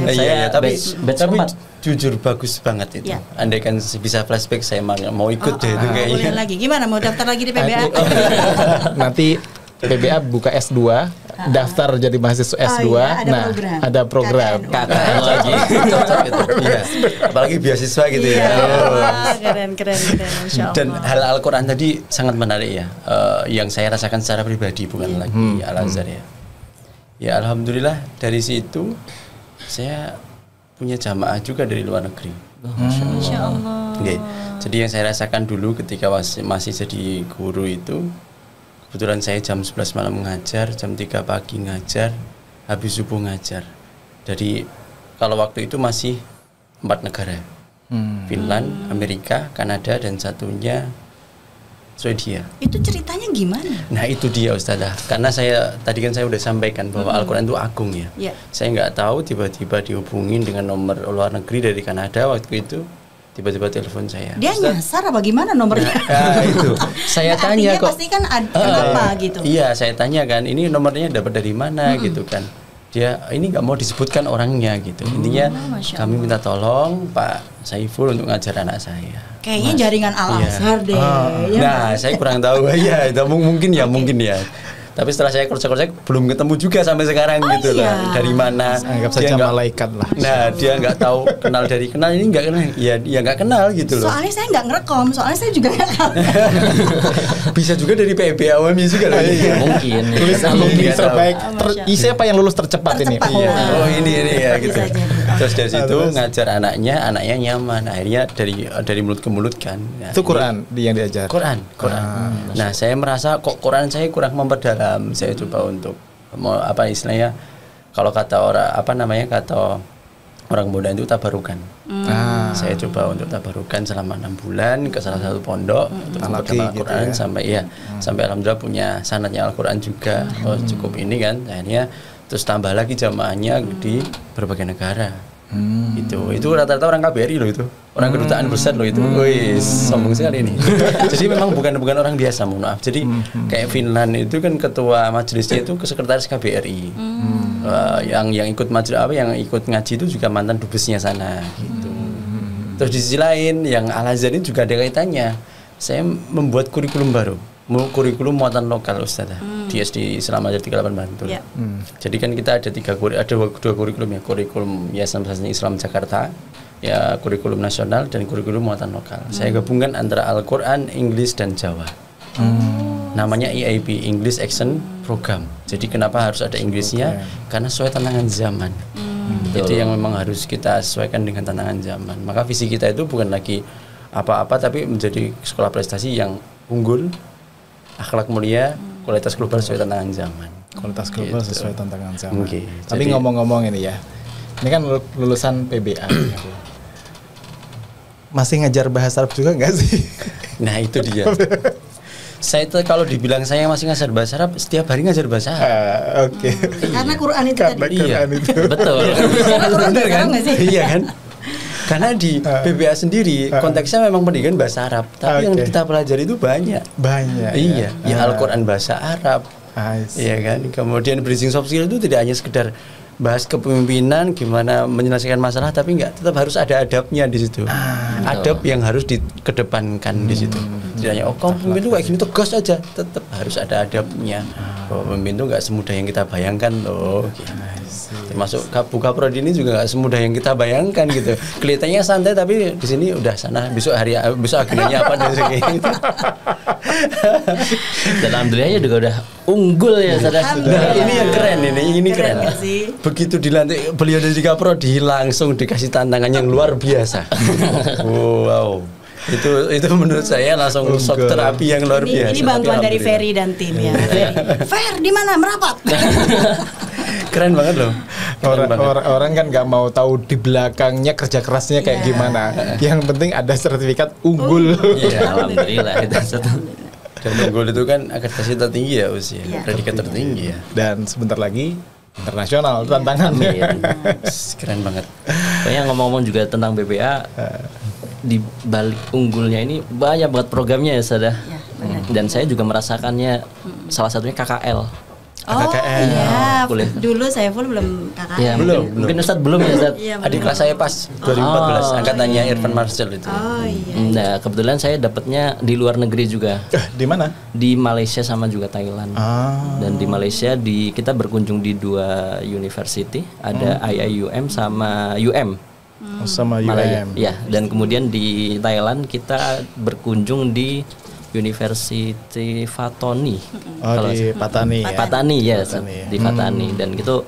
Iya, tapi batch tapi keempat. jujur bagus banget itu. Ya. Andai kan bisa flashback saya mau ikut deh itu Boleh kayaknya. lagi. Gimana mau daftar lagi di PBA? Nanti PBA buka S2, daftar jadi mahasiswa S2. iya, ada nah, program. ada program. KKN. KKN lagi. Cocok gitu. Iya. Apalagi beasiswa gitu Iya, ya. wah, keren. Masya Allah. Dan hal Al-Quran tadi sangat menarik ya, yang saya rasakan secara pribadi, bukan lagi Al-Azhar ya. Ya alhamdulillah dari situ saya punya jamaah juga dari luar negeri. Masya Allah. Oke. Jadi yang saya rasakan dulu ketika masih jadi guru itu, kebetulan saya jam 11 malam ngajar, jam 3 pagi ngajar, habis subuh ngajar. Jadi kalau waktu itu masih 4 negara. Finland, Amerika, Kanada, dan satunya Swedia. Itu ceritanya gimana? Nah itu dia Ustazah, karena tadi kan saya udah sampaikan bahwa Al-Quran itu agung ya. Iya. Saya nggak tahu, tiba-tiba dihubungin dengan nomor luar negeri dari Kanada waktu itu, tiba-tiba telepon saya. Dia nyasar apa gimana nomornya? Itu saya tanya Artinya kok. pasti kan apa gitu. Iya, saya tanya kan, ini nomornya dapat dari mana gitu kan. Dia ini nggak mau disebutkan orangnya gitu. Intinya Masya kami minta tolong Pak Saiful untuk ngajar anak saya. Kayaknya jaringan Al-Azhar deh. Ya, Nah, saya kurang tahu. Ya, itu mungkin ya. Tapi setelah saya krocek-krocek belum ketemu juga sampai sekarang gitu iya. lah. Dari mana? Anggap Dia saja nggak- malaikat lah. Nah, dia nggak tahu kenal dari kenal, ini nggak kenal. Ya nggak kenal gitu loh. Soalnya saya nggak ngerekam, soalnya saya juga nggak tahu. Bisa juga dari PB Awami juga loh. Mungkin. Tulis Iya, alumni nggak tahu. terbaik. Masya Siapa yang lulus tercepat ini? Tercepat. Iya. Wah. Oh ini ya gitu. Bisa jadi. Terus dari situ Terus? ngajar anaknya nyaman. Akhirnya dari mulut ke mulut kan. Nah, Itu Quran yang diajar. Quran. Nah, saya merasa kok Quran saya kurang memperdalam. Saya coba untuk apa istilahnya, kalau kata orang muda itu tabarukan. Saya coba untuk tabarukan selama 6 bulan ke salah satu pondok untuk Talaki memperkenalkan gitu Quran ya. sampai alhamdulillah punya sanadnya Al-Quran juga. Oh cukup ini kan. Akhirnya terus tambah lagi jamaahnya di berbagai negara. Itu rata-rata orang KBRI loh itu, orang kedutaan besar loh itu. Wih, sombong sekali ini. Jadi memang bukan orang biasa, mohon maaf. Jadi kayak Finland itu kan ketua majelisnya itu ke sekretaris KBRI. Yang ikut majelis yang ikut ngaji itu juga mantan dubesnya sana gitu. Terus di sisi lain yang Al-Azhar ini juga ada kaitannya. Saya membuat kurikulum baru, kurikulum muatan lokal Ustazah di SD Islam Azhar 38 Bantul. Ya. Jadi kan kita ada dua kurikulum ya, kurikulum Yayasan Pesantren Islam Jakarta, ya kurikulum nasional dan kurikulum muatan lokal. Saya gabungkan antara Al-Quran, Inggris dan Jawa. Namanya EIP, English Action Program. Jadi kenapa harus ada Inggrisnya? Karena sesuai tantangan zaman. Jadi yang memang harus kita sesuaikan dengan tantangan zaman. Maka visi kita itu bukan lagi apa-apa, tapi menjadi sekolah prestasi yang unggul, akhlak mulia, kualitas global sesuai tantangan zaman. Kualitas global Gitu. sesuai tantangan zaman. Oke, Tapi jadi- ngomong-ngomong ini ya, Ini kan lulusan PBA. Masih ngajar bahasa Arab juga nggak sih? Nah itu dia. Saya itu kalau dibilang saya masih ngajar bahasa Arab, setiap hari ngajar bahasa Arab. Oke. Karena Quran itu Karena tadi. Quran itu. Betul. Benar kan? nggak sih? Iya kan? Karena di PBA sendiri konteksnya memang pendidikan bahasa Arab, tapi yang kita pelajari itu banyak. Banyak. Iya, ya Al-Quran bahasa Arab. Iya kan? Kemudian bridging soft skill itu tidak hanya sekedar bahas kepemimpinan, gimana menyelesaikan masalah, tapi tetap harus ada adabnya di situ. Adab yang harus dikedepankan di situ. Tidak hanya kamu pemimpin itu kayak gini tegas aja, tetap harus ada adabnya. Bahwa pemimpin itu nggak semudah yang kita bayangkan loh. Termasuk buka prodi ini juga nggak semudah yang kita bayangkan gitu. Kelihatannya santai tapi di sini udah sana besok agendanya apa dan sebagainya. Dan alhamdulillahnya juga udah unggul ya saudara. Nah, ini yang keren ini keren. Nggak sih? Begitu dilantik beliau dari Kaprodi langsung dikasih tantangan yang luar biasa. Wow. Itu menurut saya langsung shock terapi yang luar biasa. Ini bantuan dari Ferry dan tim ya. Fer di mana merapat? Keren banget loh. Orang kan nggak mau tahu di belakangnya kerja kerasnya kayak gimana. Yang penting ada sertifikat unggul. Iya, alhamdulillah itu satu. Dan unggul itu kan akreditasi tertinggi ya usia, predikat tertinggi ya. Dan sebentar lagi internasional tantangannya. Keren banget. Pokoknya ngomong-ngomong juga tentang BPA, di balik unggulnya ini banyak banget programnya ya Sada. Dan saya juga merasakannya, salah satunya KKL. Oh KKL. iya, Boleh. dulu saya full belum KKL. Ya, mungkin Ustadz belum ya Ustadz. Iya, Adik kelas saya pas 2014 angkatannya Irfan Marcel itu. Oh iya. Nah kebetulan saya dapatnya di luar negeri juga, Di mana? di Malaysia sama juga Thailand. Dan di Malaysia kita berkunjung di 2 university, ada IIUM sama UM. Sama Malaya. UM. Ya, dan kemudian di Thailand kita berkunjung di University Fatani. Di Patani ya. Patani ya, Patani, ya. di Patani. Dan gitu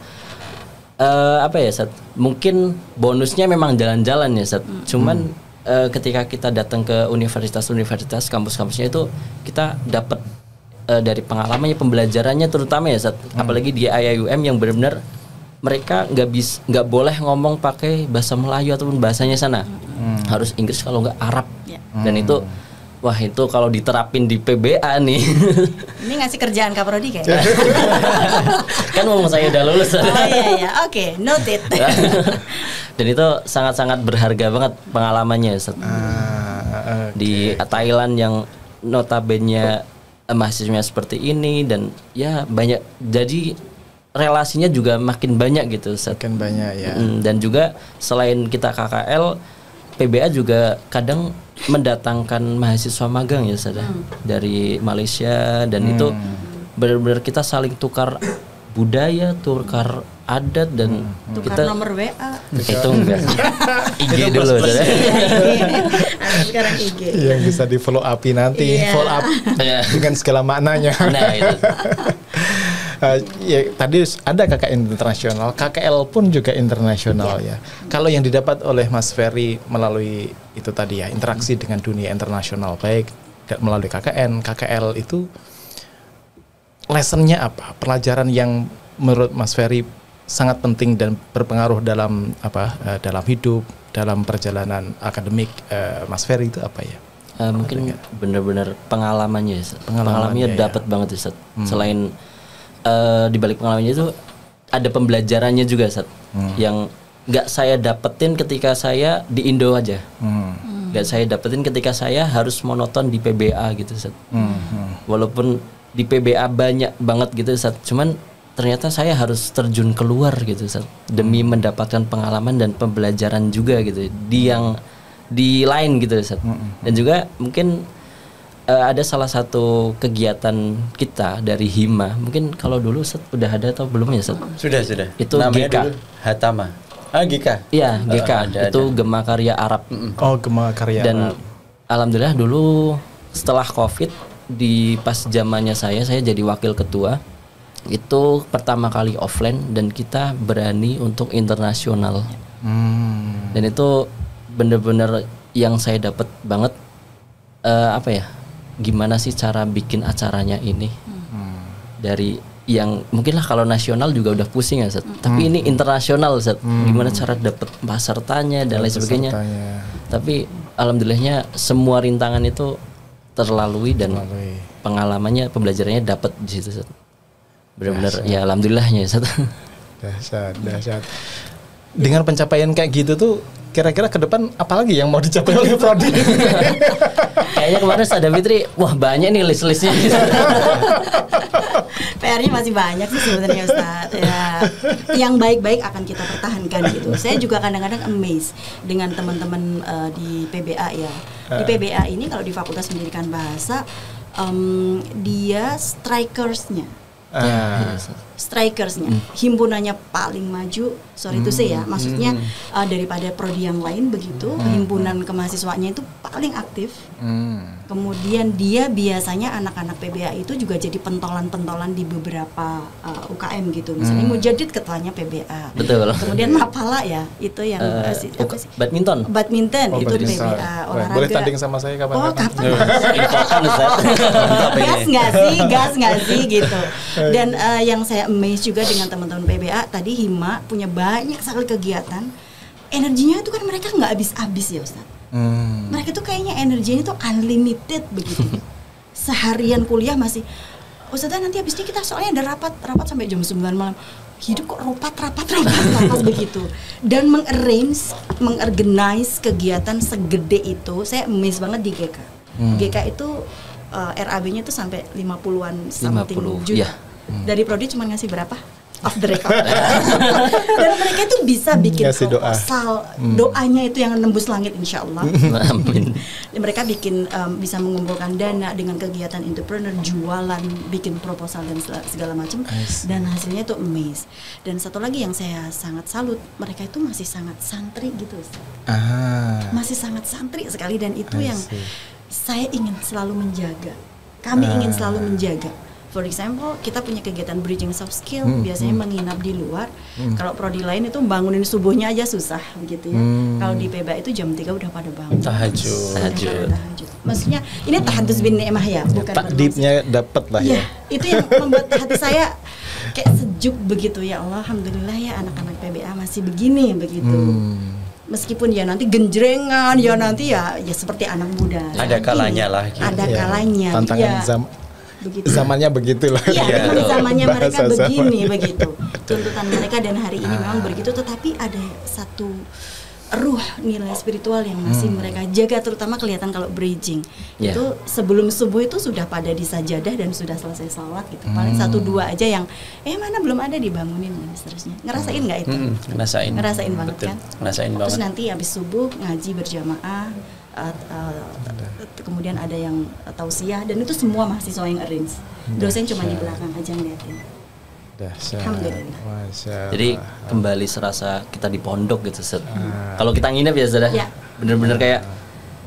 apa ya, Sat? Mungkin bonusnya memang jalan-jalan ya, Sat. Cuman ketika kita datang ke universitas-universitas, kampus-kampusnya itu kita dapat dari pengalamannya, pembelajarannya terutama ya, Sat. Apalagi di IIUM yang benar-benar mereka nggak boleh ngomong pakai bahasa Melayu ataupun bahasanya sana, harus Inggris kalau nggak Arab. Dan itu wah, itu kalau diterapin di PBA nih. Ini ngasih kerjaan Kaprodi kayaknya. Kan ngomong saya udah lulus. Oh iya, oke, noted. Dan itu sangat-sangat berharga banget pengalamannya, Ustaz. Di Thailand yang notabene mahasiswanya seperti ini, dan ya banyak, jadi relasinya juga makin banyak gitu, Ustaz. Makin banyak ya. Dan juga selain kita KKL, PBA juga kadang mendatangkan mahasiswa magang ya, Sada, dari Malaysia, dan itu benar-benar kita saling tukar budaya, tukar adat, dan tukar kita nomor WA. itu enggak IG dulu, Sada. Sekarang IG. Yang bisa di follow up nanti, follow up dengan segala maknanya. Nah, itu. Ya, tadi ada KKN internasional, KKL pun juga internasional ya. Kalau yang didapat oleh Mas Ferry melalui itu tadi ya, interaksi dengan dunia internasional, baik melalui KKN, KKL itu lessonnya apa? Pelajaran yang menurut Mas Ferry sangat penting dan berpengaruh dalam dalam hidup, dalam perjalanan akademik Mas Ferry itu apa ya? Mungkin benar-benar pengalamannya, pengalamannya dapat banget ya, Ustaz. Selain di balik pengalamannya itu ada pembelajarannya juga, Sat, yang nggak saya dapetin ketika saya di Indo aja, nggak saya dapetin ketika saya harus monoton di PBA gitu, Sat. Walaupun di PBA banyak banget gitu, Sat, cuman ternyata saya harus terjun keluar gitu, Sat, demi mendapatkan pengalaman dan pembelajaran juga gitu di lain gitu, Sat. Dan juga mungkin ada salah satu kegiatan kita dari Hima. Mungkin kalau dulu Set udah ada atau belum ya, Set? Sudah. Itu namanya GK. Dulu Hatama. GK. Iya, GK. Itu Gema Karya Arab. Oh, Gema Karya Dan Arab. alhamdulillah dulu setelah Covid, di pas zamannya saya jadi wakil ketua. Itu pertama kali offline dan kita berani untuk internasional. Dan itu bener-bener yang saya dapat banget, gimana sih cara bikin acaranya ini, dari yang mungkin lah kalau nasional juga udah pusing ya Ustaz. Tapi ini internasional Ustaz. Gimana cara dapat pesertanya dan lain sebagainya. Tapi alhamdulillahnya semua rintangan itu terlalui dan pengalamannya, pembelajarannya dapat di situ Ustaz. Benar-benar ya alhamdulillahnya Ustaz. Dahsyat. Dengan pencapaian kayak gitu tuh kira-kira ke depan apalagi yang mau dicapai oleh Prodi? Kayaknya kemarin Ustazah Fitri, wah banyak nih list-listnya. PR-nya masih banyak sih sebenarnya Ustaz. Ya, yang baik-baik akan kita pertahankan gitu. Saya juga kadang-kadang amazed dengan teman-teman di PBA ya. Di PBA ini kalau di Fakultas Pendidikan Bahasa, dia strikersnya. Strikersnya, himpunannya paling maju, sorry to say ya, maksudnya daripada prodi yang lain begitu, himpunan kemahasiswanya itu paling aktif. Kemudian dia biasanya anak-anak PBA itu juga jadi pentolan-pentolan di beberapa UKM gitu, misalnya Mujadid ketuanya PBA. Betul. Kemudian Mapala ya, itu yang apa sih? Badminton itu PBA olahraga. Boleh tanding sama saya kapan-kapan? Oh kapan? Gas nggak sih gitu. Dan yang saya amazed juga dengan teman-teman PBA tadi, Hima punya banyak sekali kegiatan. Energinya itu kan mereka nggak habis-habis ya Ustaz. Mereka tuh kayaknya energinya tuh unlimited begitu. Seharian kuliah masih, Ustazah nanti habis ini kita soalnya ada rapat sampai jam 9 malam. Hidup kok rapat begitu. Dan mengorganize kegiatan segede itu, saya amazed banget di GK. GK itu RAB-nya tuh sampai 50-an something juta. Dari prodi cuma ngasih berapa? Off the record. Dan mereka itu bisa bikin proposal, doanya itu yang nembus langit insya Allah. Mereka bikin bisa mengumpulkan dana dengan kegiatan entrepreneur, jualan, bikin proposal dan segala macam. Dan hasilnya itu amazing. Dan satu lagi yang saya sangat salut, mereka itu masih sangat santri gitu. Masih sangat santri sekali, dan itu yang saya ingin selalu menjaga. Kami ingin selalu menjaga. For example, kita punya kegiatan bridging soft skill, biasanya menginap di luar. Kalau prodi lain itu bangunin subuhnya aja susah gitu ya. Kalau di PBA itu jam 3 udah pada bangun. Tahajud. Maksudnya ini tahadus bin ni'mah ya, bukan takdibnya dapat lah ya. Itu yang membuat hati saya kayak sejuk begitu ya Allah, alhamdulillah ya anak-anak PBA masih begini begitu. Meskipun ya nanti genjrengan, ya nanti ya seperti anak muda. Ada kalanya lah. Gitu. Ada kalanya. Tantangan zamannya begitulah. Iya, zamannya mereka begini begitu. Tuntutan mereka dan hari ini memang begitu, tetapi ada satu ruh nilai spiritual yang masih mereka jaga, terutama kelihatan kalau bridging. Itu sebelum subuh itu sudah pada di sajadah dan sudah selesai sholat gitu. Paling 1-2 aja yang mana belum ada dibangunin dan seterusnya. Ngerasain nggak itu? Ngerasain banget. Betul. Kan? Ngerasain banget. Terus nanti habis subuh ngaji berjamaah. Kemudian ada yang tausiah, dan itu semua mahasiswa yang arrange. Dosen cuma di belakang aja ngeliatin. Alhamdulillah. Jadi kembali serasa kita di pondok gitu Set. Kalau kita nginep ya sudah bener-bener kayak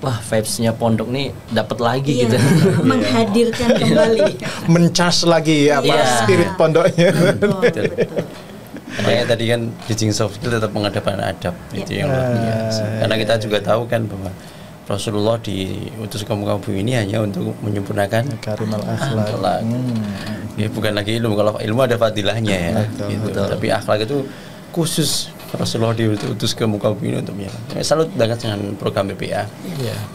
wah vibes-nya pondok nih dapat lagi gitu. Menghadirkan kembali. Mencas lagi spirit pondoknya. Betul. Makanya tadi kan teaching soft skill tetap menghadapkan adab itu yang luar biasa. Karena kita juga tahu kan bahwa Rasulullah diutus ke muka bumi ini hanya untuk menyempurnakan karimal akhlak. Ya, bukan lagi ilmu, kalau ilmu ada fadilahnya ya. Betul. Tapi akhlak itu khusus Rasulullah diutus ke muka bumi ini untuk menyempurnakan. Saya salut banget dengan program BPA.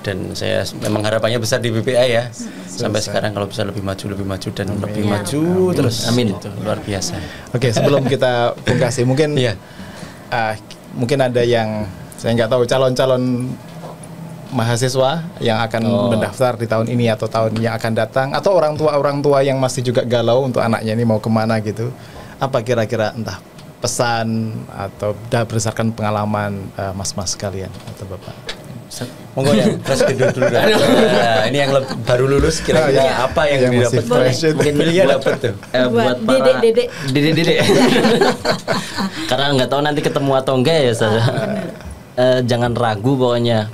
Dan saya memang harapannya besar di BPA ya. Sampai sekarang kalau bisa lebih maju dan lebih maju terus. Amin. Itu luar biasa. Oke, sebelum kita pungkasi mungkin mungkin ada yang saya nggak tahu calon-calon mahasiswa yang akan mendaftar di tahun ini atau tahun yang akan datang, atau orang tua yang masih juga galau untuk anaknya ini mau kemana gitu. Apa kira-kira entah pesan atau berdasarkan pengalaman mas-mas kalian atau bapak? Monggo yang fresh graduate dulu. Ini yang baru lulus kira-kira apa yang didapat? Mungkin milihnya dapat tuh. Buat para dedek. Karena nggak tahu nanti ketemu atau enggak ya saya. Jangan ragu pokoknya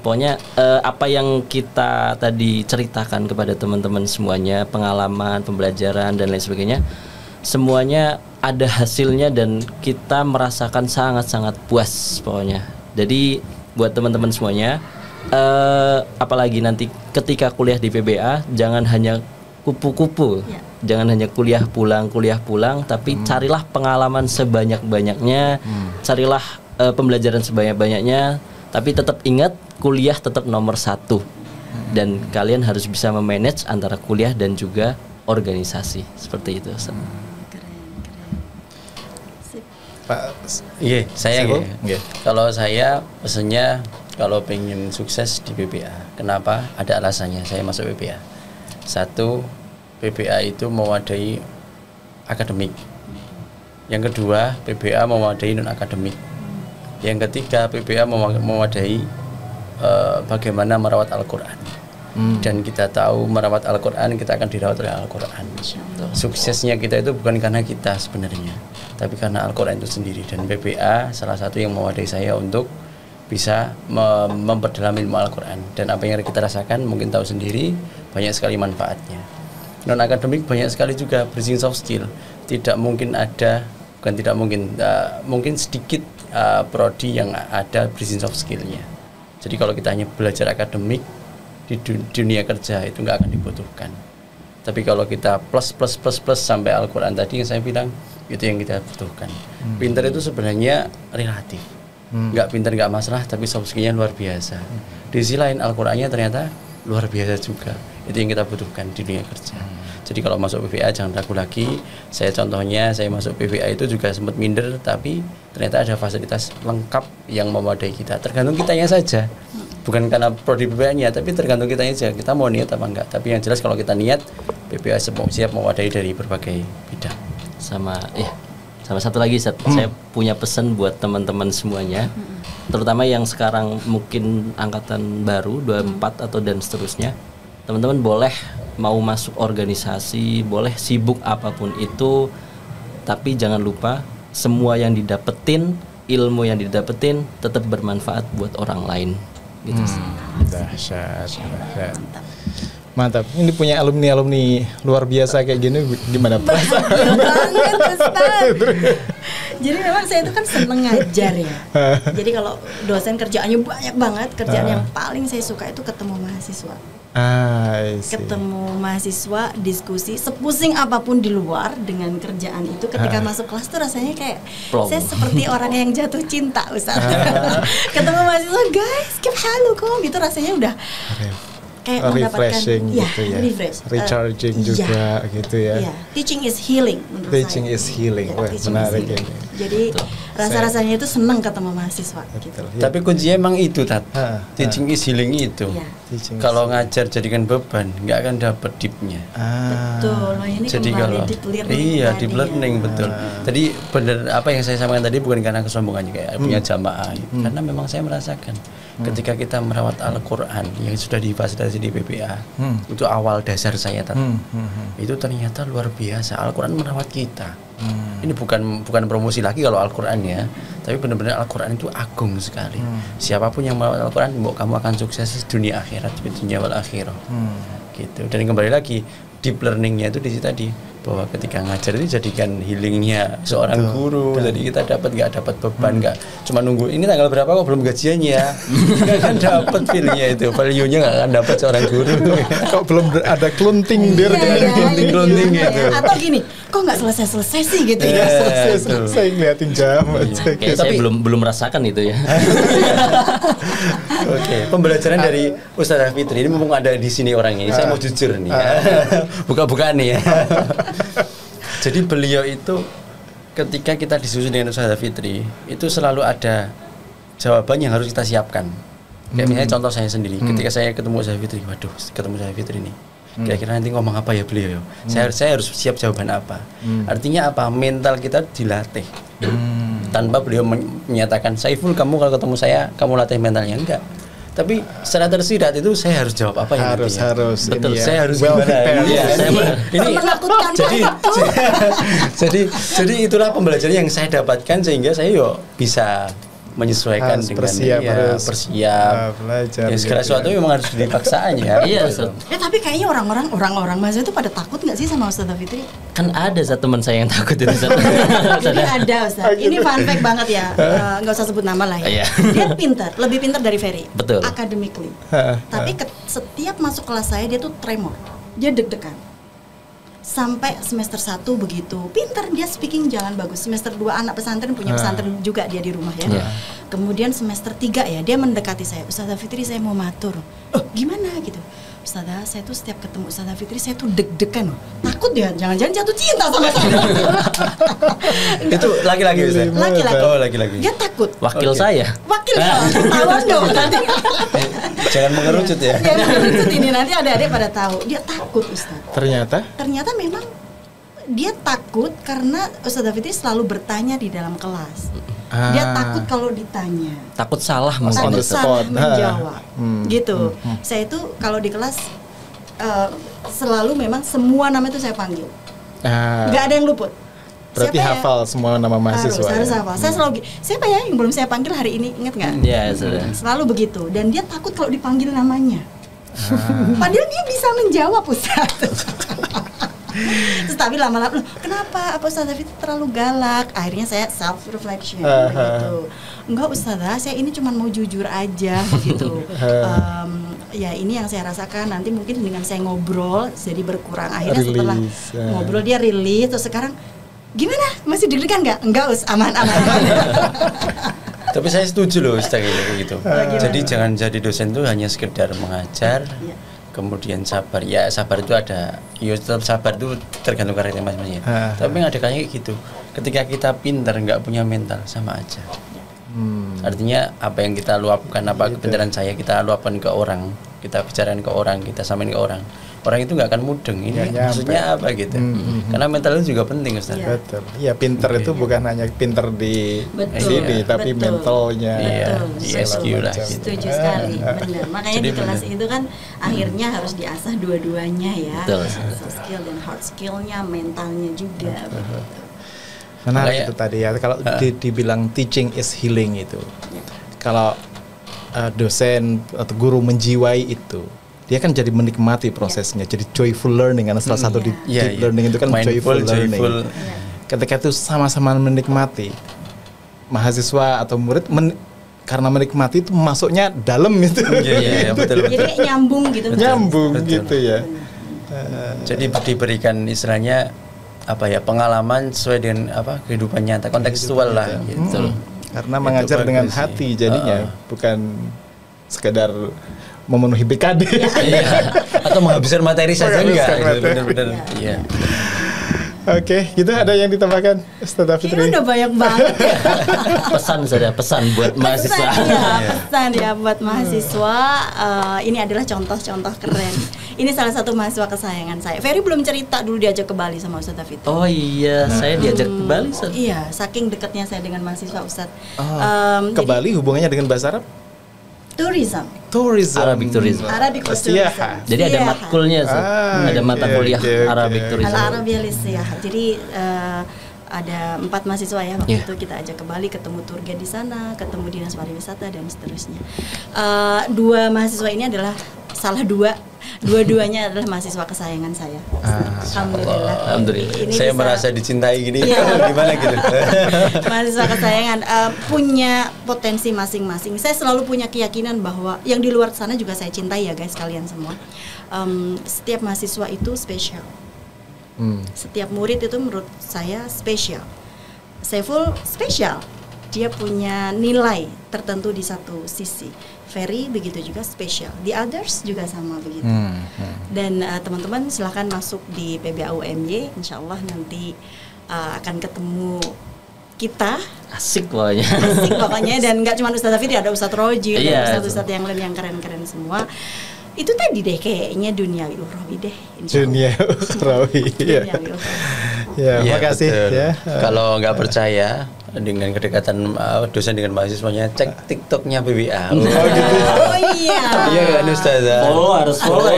apa yang kita tadi ceritakan kepada teman-teman semuanya, pengalaman, pembelajaran dan lain sebagainya, semuanya ada hasilnya dan kita merasakan sangat-sangat puas pokoknya. Jadi buat teman-teman semuanya, apalagi nanti ketika kuliah di PBA, jangan hanya kupu-kupu. Ya. Jangan hanya kuliah pulang, tapi carilah pengalaman sebanyak-banyaknya, carilah pembelajaran sebanyak-banyaknya, tapi tetap ingat kuliah tetap nomor 1. Dan kalian harus bisa memanage antara kuliah dan juga organisasi seperti itu. Pak, Iya, saya Saiful? gitu. Kalau saya pesennya kalau pengen sukses di PPA. Kenapa? Ada alasannya saya masuk PPA. Satu, PPA itu mewadahi akademik. Yang kedua, PPA mewadahi non akademik. Yang ketiga, PPA mewadahi bagaimana merawat Al-Quran. Dan kita tahu merawat Al-Quran, kita akan dirawat oleh Al-Quran. Suksesnya kita itu bukan karena kita sebenarnya, tapi karena Al-Quran itu sendiri. Dan PPA salah satu yang mewadahi saya untuk bisa memperdalam ilmu Al-Quran. Dan apa yang kita rasakan mungkin tahu sendiri, banyak sekali manfaatnya. Non akademik banyak sekali juga bridging soft skill. Tidak mungkin ada, bukan tidak mungkin, mungkin sedikit prodi yang ada bridging soft skillnya. Jadi kalau kita hanya belajar akademik di dunia kerja itu nggak akan dibutuhkan. Tapi kalau kita plus sampai Al-Quran tadi yang saya bilang, itu yang kita butuhkan. Pinter itu sebenarnya relatif. Nggak pinter nggak masalah, tapi soft skillnya luar biasa. Di sisi lain Al-Qurannya ternyata luar biasa juga. Itu yang kita butuhkan di dunia kerja. Jadi kalau masuk PPA jangan ragu lagi. Saya contohnya, saya masuk PPA itu juga sempat minder, tapi ternyata ada fasilitas lengkap yang memadai kita. Tergantung kitanya saja. Bukan karena prodi PPA-nya, tapi tergantung kitanya saja. Kita mau niat apa enggak. Tapi yang jelas kalau kita niat, PPA siap memadai dari berbagai bidang. Sama satu lagi, saya punya pesan buat teman-teman semuanya, terutama yang sekarang mungkin angkatan baru 24 atau dan seterusnya. Teman-teman boleh mau masuk organisasi, boleh sibuk apapun itu, tapi jangan lupa semua yang didapetin, ilmu yang didapetin tetap bermanfaat buat orang lain. Gitu. Dahsyat. Mantap. Ini punya alumni luar biasa kayak gini, gimana perasaan? Banget, Ustaz. Jadi memang saya itu kan seneng ngajar ya. Jadi kalau dosen kerjaannya banyak banget, kerjaan yang paling saya suka itu ketemu mahasiswa. Ketemu mahasiswa, diskusi, sepusing apapun di luar dengan kerjaan itu, ketika masuk kelas tuh rasanya kayak saya seperti orang yang jatuh cinta, Ustaz. Ketemu mahasiswa, guys, halukum, itu rasanya udah kayak refreshing mendapatkan, gitu ya, recharging iya, juga gitu ya. Iya. Teaching is healing menurut Teaching saya. is healing, wah menarik ini. Jadi rasa-rasanya itu senang ketemu mahasiswa gitu. Tapi kuncinya emang itu, Tat. Teaching is healing itu. Iya. Kalau ngajar jadikan beban, nggak akan dapat deep-nya. Betul. Nah, ini Jadi kalau deep learning deep learning betul. Tadi benar apa yang saya sampaikan tadi bukan karena kesombongan kayak punya jamaah, karena memang saya merasakan ketika kita merawat Al-Quran yang sudah difasilitasi di PPA, itu awal dasar saya tadi. Itu ternyata luar biasa. Al-Quran merawat kita. Ini bukan promosi lagi kalau Al-Quran ya, tapi benar-benar Al-Quran itu agung sekali. Siapapun yang merawat Al-Quran, kamu akan sukses di dunia akhirat, di dunia wal akhirah. Gitu. Dan kembali lagi deep learningnya itu di situ tadi, bahwa ketika ngajar itu jadikan healingnya seorang guru. Jadi kita nggak dapat beban, nggak cuma nunggu ini tanggal berapa kok belum gajiannya, nggak akan dapat feelnya itu, value-nya nggak akan dapat seorang guru. Kok belum ada klunting klunting gitu. Atau gini, kok nggak selesai sih gitu ya. Selesai ngeliatin jam aja. Kayak saya belum merasakan itu ya. Oke, pembelajaran dari Ustazah Fitri ini mumpung ada di sini orangnya, saya mau jujur nih. Buka-bukaan nih ya. Jadi beliau itu ketika kita diskusi dengan Ustazah Fitri itu selalu ada jawaban yang harus kita siapkan. Kayak misalnya contoh saya sendiri, ketika saya ketemu Ustazah Fitri, waduh, ketemu Ustazah Fitri nih. Kira-kira nanti ngomong apa ya beliau? Saya harus siap jawaban apa? Artinya apa? Mental kita dilatih. Tanpa beliau menyatakan, Saiful kamu kalau ketemu saya, kamu latih mentalnya, enggak. Tapi secara tersirat itu saya harus jawab apa ya? Harus betul, ini ya, saya harus well gimana? prepared. Ini menakutkan jadi itulah pembelajaran yang saya dapatkan sehingga saya bisa menyesuaikan harus dengan persiap belajar. Ya, segala sesuatu memang harus dipaksaan ya. Iya, Ustaz. Tapi kayaknya orang-orang mahasiswa itu pada takut nggak sih sama Ustazah Fitri? Kan ada satu teman saya yang takut itu. Ini ada, Ustaz. Ini fun fact banget ya. Nggak usah sebut nama lah ya. Iya. Dia pintar, lebih pintar dari Ferry. Betul. Academically. Tapi setiap masuk kelas saya dia tuh tremor. Dia deg-degan. sampai semester 1 begitu. Pinter dia, speaking jalan bagus. Semester 2 anak pesantren, punya pesantren juga dia di rumah ya. Kemudian semester 3 ya, dia mendekati saya, Ustazah Fitri saya mau matur. Oh gimana gitu. Ustazah, saya tuh setiap ketemu Ustazah Fitri saya tuh deg-degan, takut ya, jangan-jangan jatuh cinta sama saya. Itu laki-laki Ustaz? Laki-laki. Oh, laki-laki. Dia takut. Wakil saya. Wakil ketahuan dong nanti. Jangan mengerucut ya. Jangan mengerucut ini, nanti adik-adik pada tahu. Dia takut Ustaz. Ternyata memang dia takut karena Ustazah Fitri selalu bertanya di dalam kelas. Dia takut kalau ditanya. Takut salah mungkin. Takut salah menjawab. Gitu. Saya itu kalau di kelas selalu memang semua nama itu saya panggil. Nggak ada yang luput. Berarti Siapa hafal semua nama mahasiswa. Harus hafal. Saya selalu siapa ya yang belum saya panggil hari ini, ingat nggak? Iya, sudah. Selalu begitu. Dan dia takut kalau dipanggil namanya. Padahal dia bisa menjawab, Ustaz. Terus tapi lama-lama, kenapa apa Ustazah Fitri terlalu galak? Akhirnya saya self reflection gitu. Enggak Ustazah, saya ini cuma mau jujur aja gitu. Ya ini yang saya rasakan, nanti mungkin dengan saya ngobrol jadi berkurang. Akhirnya setelah ngobrol dia rilis, terus sekarang gimana? Masih deg-degan nggak? Enggak aman. Tapi saya setuju loh Ustaz gitu. Jadi jangan jadi dosen tuh hanya sekedar mengajar. Kemudian sabar, ya sabar itu ada, ya tetap sabar itu tergantung karakter masing-masing. Tapi yang ada kayak gitu, ketika kita pintar nggak punya mental sama aja. Artinya apa yang kita luapkan, apa kebenaran saya kita luapkan ke orang, kita bicarain ke orang, kita samain ke orang itu nggak akan mudeng. Ini maksudnya apa gitu? Karena mental itu juga penting Ustaz. Betul. Ya pintar itu bukan hanya pintar di sini, tapi mentalnya. ISQ lah. Setuju sekali, benar. Makanya di kelas itu kan akhirnya harus diasah dua-duanya ya. Soft skill dan hard skillnya, mentalnya juga. Menarik itu tadi ya. Kalau dibilang teaching is healing itu, kalau dosen atau guru menjiwai itu, dia kan jadi menikmati prosesnya, jadi joyful learning. Karena salah satu deep learning itu kan joyful learning. Ketika itu sama-sama menikmati, mahasiswa atau murid karena menikmati itu masuknya dalam itu. Betul. Jadi kayak nyambung gitu. Nyambung gitu ya. Jadi diberikan istilahnya apa ya, pengalaman sesuai dengan apa kehidupan nyata, kontekstual lah gitu. Karena mengajar dengan hati jadinya, bukan sekedar memenuhi BKD. Atau menghabiskan materi saja enggak. Benar-benar. Iya. Oke, kita ada yang ditambahkan Ustazah Fitri? Ini udah banyak banget ya. Pesan buat mahasiswa. Pesan ya buat mahasiswa. Ini adalah contoh-contoh keren. Ini salah satu mahasiswa kesayangan saya. Ferry belum cerita dulu diajak ke Bali sama Ustazah Fitri. Oh iya, saya diajak ke Bali. Iya, saking dekatnya saya dengan mahasiswa Ustaz. Ke Bali hubungannya dengan bahasa Arab? Tourism. Arabic tourism. Jadi ada matkulnya, ada mata kuliah Arabic tourism. Al-Arabiyah Lisiyah. Jadi ada 4 mahasiswa ya waktu itu kita ajak ke Bali, ketemu tour guide di sana, ketemu dinas pariwisata dan seterusnya. 2 mahasiswa ini adalah dua-duanya adalah mahasiswa kesayangan saya. Alhamdulillah. Ini saya merasa dicintai gini. Gimana gitu? Mahasiswa kesayangan punya potensi masing-masing. Saya selalu punya keyakinan bahwa yang di luar sana juga saya cintai ya guys, kalian semua. Setiap mahasiswa itu spesial. Setiap murid itu menurut saya spesial. Saiful spesial. Dia punya nilai tertentu di satu sisi. Ferry begitu juga spesial. The others juga sama begitu. Dan teman-teman silahkan masuk di PBAUMY. Insya Allah nanti akan ketemu kita. Asik pokoknya. Asik pokoknya. Dan nggak cuma Ustazah Fitri, ada Ustadz Roji, ada Ustadz yang lain yang keren-keren semua. Itu tadi deh kayaknya dunia ukhrawi deh. Dunia ukhrawi. Ya, makasih ya. Kalau nggak percaya dengan kedekatan dosen dengan mahasiswanya, cek TikToknya PBA. Oh iya. Iya kan Ustazah? Harus follow.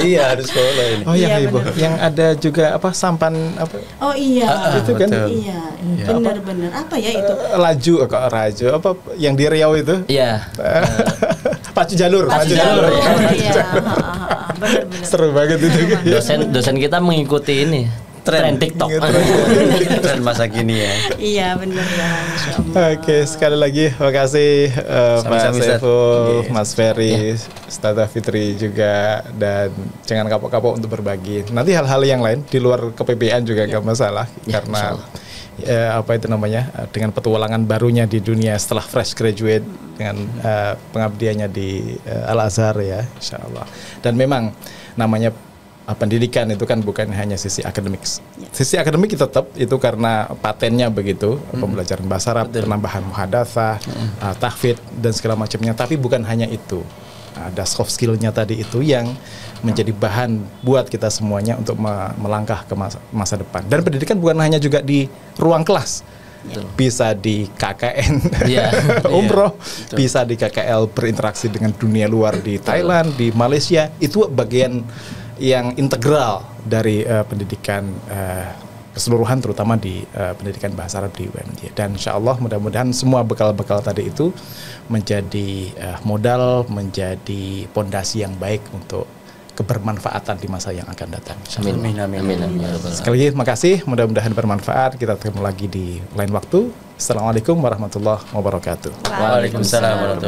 Iya harus follow ini. Oh iya Ibu, yang ada juga apa sampan apa? Oh iya. Itu kan? Iya. Benar-benar apa ya itu? Laju apa yang di Riau itu? Iya. Pacu jalur. Iya. Benar-benar. Seru banget itu. Dosen kita mengikuti ini tren TikTok. Tren masa kini ya. Iya benar ya, Masya Allah. Oke, sekali lagi makasih Pak Sama-sama, Ustaz. Saiful, Mas Ferry, Ustazah Fitri juga, dan jangan kapok-kapok untuk berbagi. Nanti hal-hal yang lain di luar KPBN juga gak masalah, karena apa itu namanya, dengan petualangan barunya di dunia setelah fresh graduate dengan pengabdiannya di Al Azhar ya, insya Allah. Dan memang namanya pendidikan itu kan bukan hanya sisi akademik. Sisi akademik tetap itu karena patennya begitu, pembelajaran bahasa Arab, penambahan muhadatsah, tahfidz dan segala macamnya. Tapi bukan hanya itu, ada soft skill-nya tadi itu yang menjadi bahan buat kita semuanya untuk melangkah ke masa depan. Dan pendidikan bukan hanya juga di ruang kelas. Bisa di KKN umroh, bisa di KKL berinteraksi dengan dunia luar di Thailand, di Malaysia. Itu bagian yang integral dari pendidikan keseluruhan, terutama di pendidikan bahasa Arab di UMJ. Dan insya Allah mudah-mudahan semua bekal-bekal tadi itu menjadi modal, menjadi pondasi yang baik untuk kebermanfaatan di masa yang akan datang. Amin. Sekali lagi makasih, mudah-mudahan bermanfaat. Kita ketemu lagi di lain waktu. Assalamualaikum warahmatullahi wabarakatuh. Waalaikumsalam warahmatullahi wabarakatuh.